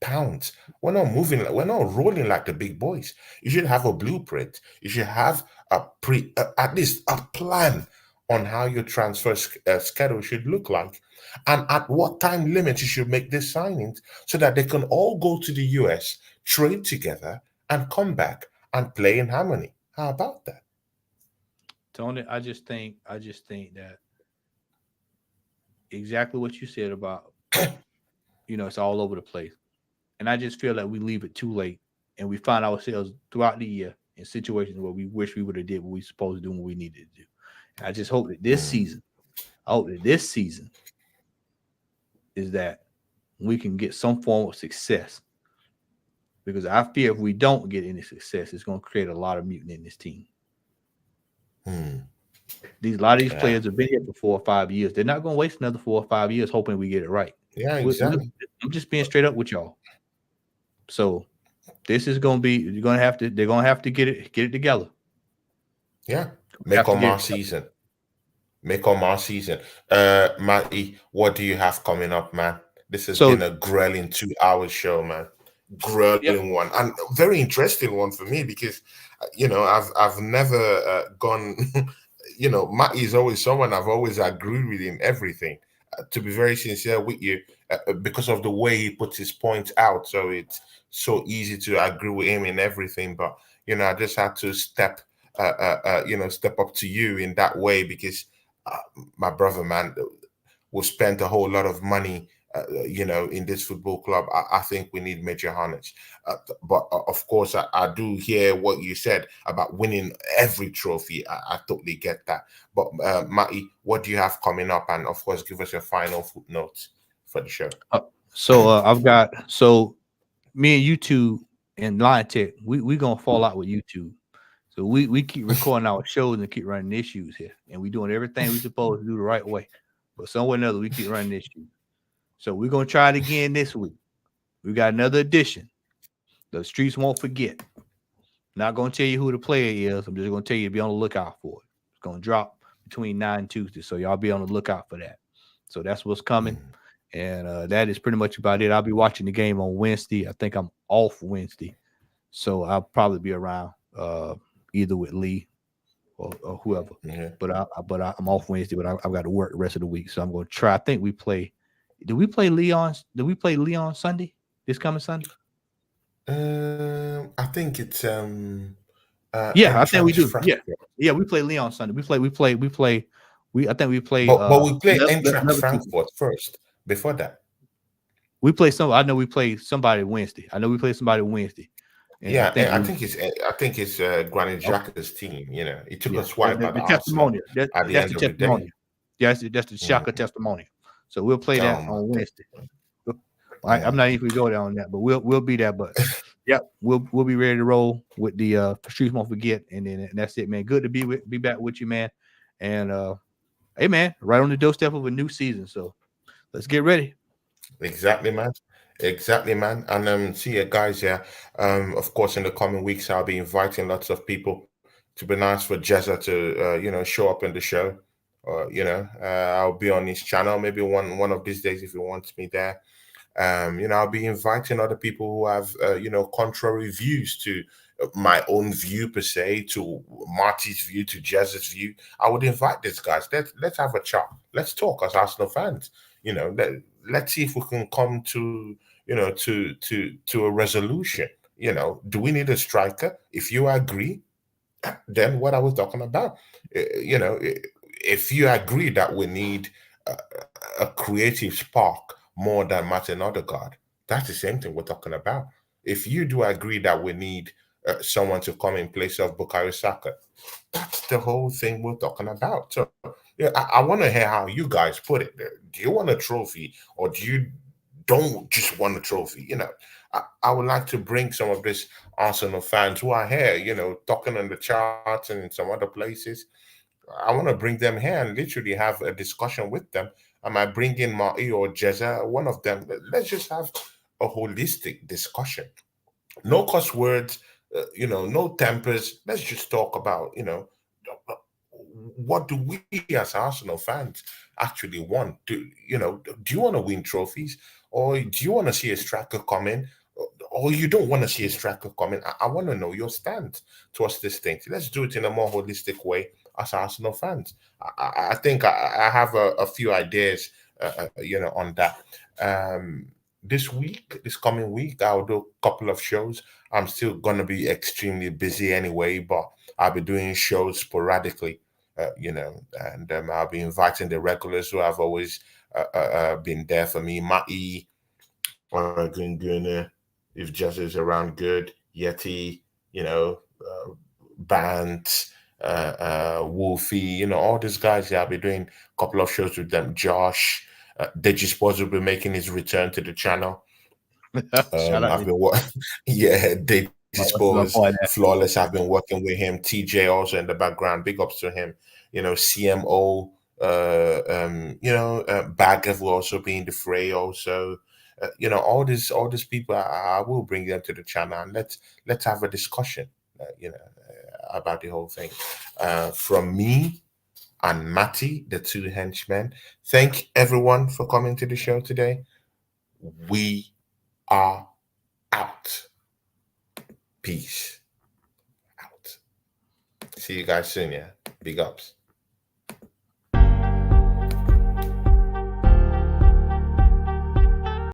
pounds. We're not moving. We're not rolling like the big boys. You should have a blueprint. You should have at least a plan on how your transfer schedule should look like, and at what time limit you should make these signings so that they can all go to the US, trade together, and come back and play in harmony. How about that? Tony, I just think that exactly what you said about, it's all over the place. And I just feel like we leave it too late and we find ourselves throughout the year in situations where we wish we would have did what we supposed to do and what we needed to do. And I just hope that this Mm, season, I hope that this season is that we can get some form of success. Because I fear if we don't get any success, it's going to create a lot of mutant in this team. mm, A lot of these yeah, players have been here for 4 or 5 years. They're not going to waste another 4 or 5 years hoping we get it right. yeah, exactly. I'm just being straight up with y'all. So this is going to be they're going to have to get it together. Yeah, Have make to or get mar it together. season. Make or mar season. Matty, what do you have coming up, man? This has So been a grilling 2 hour show, man. yeah, Grilling one, and very interesting one for me because, I've never gone. Matty is always someone I've always agreed with in everything. To be very sincere with you, because of the way he puts his points out, so it's so easy to agree with him in everything. But I just had to step up to you in that way because uh, my brother, man, will spend a whole lot of money, in this football club. I think we need major harness. But of course, I do hear what you said about winning every trophy. I totally get that. But Matty, what do you have coming up? And of course, give us your final footnotes for the show. I've got me and YouTube and Line Tech, we gonna fall out with YouTube. So we keep recording our shows and keep running issues here, and we doing everything we supposed to do the right way. But some way or another, we keep running issues. So we're gonna try it again this week. We got another edition. The streets won't forget. Not gonna tell you who the player is. I'm just gonna tell you to be on the lookout for it. It's gonna drop between 9 and Tuesday, so y'all be on the lookout for that. So that's what's coming, Mm, and that is pretty much about it. I'll be watching the game on Wednesday. I think I'm off Wednesday, so I'll probably be around either with Lee or whoever. yeah. I'm off Wednesday, but I've got to work the rest of the week, so I'm gonna try. I think we play. Do we play Leon? Do we play Leon Sunday? This coming Sunday? I think it's Yeah, I think we entrance do. Yeah, Frankfurt. yeah, we play Leon Sunday. We. I think we play But we play Eintracht another team. Frankfurt first. Before that, We play some. I know we play somebody Wednesday. I know we play somebody Wednesday, and I yeah, think I we. think it's Granit Okay, Xhaka's team. He took yeah, a swipe the, at the Arsenal testimonial. That, at the that's the end of the day. testimonial. Yeah, that's the Shaka Mm. testimonial. So we'll play Oh that my on God. Wednesday. I'm Mm. not even gonna go down on that, but we'll be there. But yeah, we'll be ready to roll with the streets won't forget, and that's it, man. Good to be back with you, man. And hey, man, right on the doorstep of a new season, so let's get ready. Exactly, man. Exactly, man. And see you guys. Yeah. Of course, in the coming weeks, I'll be inviting lots of people to be nice for Jezza to show up in the show. I'll be on his channel maybe one of these days if he wants me there. I'll be inviting other people who have, contrary views to my own view per se, to Marty's view, to Jazz's view. I would invite these guys. Let's have a chat. Let's talk as Arsenal fans. Let's see if we can come to, to a resolution. Do we need a striker? If you agree, then what are we talking about? If you agree that we need a creative spark more than Martin Odegaard, that's the same thing we're talking about. If you do agree that we need someone to come in place of Bukayo Saka, that's the whole thing we're talking about. So, yeah, I want to hear how you guys put it. Do you want a trophy, or do you don't just want a trophy? I would like to bring some of these Arsenal fans who are here, talking on the charts and in some other places. I want to bring them here and literally have a discussion with them. I might bring in Marty or Jezza, one of them. Let's just have a holistic discussion. No cuss words, no tempers. Let's just talk about, what do we as Arsenal fans actually want? Do you want to win trophies, or do you want to see a striker come in, or you don't want to see a striker come in? I want to know your stand towards this thing. Let's do it in a more holistic way as Arsenal fans. I think I have a few ideas, on that. This coming week, I'll do a couple of shows. I'm still gonna be extremely busy anyway, but I'll be doing shows sporadically, and I'll be inviting the regulars who have always been there for me. Mai, Gungun, if Jess is around good, Yeti, Bant, Wolfie, all these guys. Yeah, I'll be doing a couple of shows with them. Josh, Deji Sports will be making his return to the channel. Shout out I've to been yeah, Deji my Sports, boy that. flawless. I've been working with him. TJ also in the background. Big ups to him. CMO, Bagger will also be in the fray. Also, all these people. I will bring them to the channel and let's have a discussion. About the whole thing. From me and Matty, the two henchmen. Thank everyone for coming to the show today. We are out. Peace out. See you guys soon, yeah. Big ups.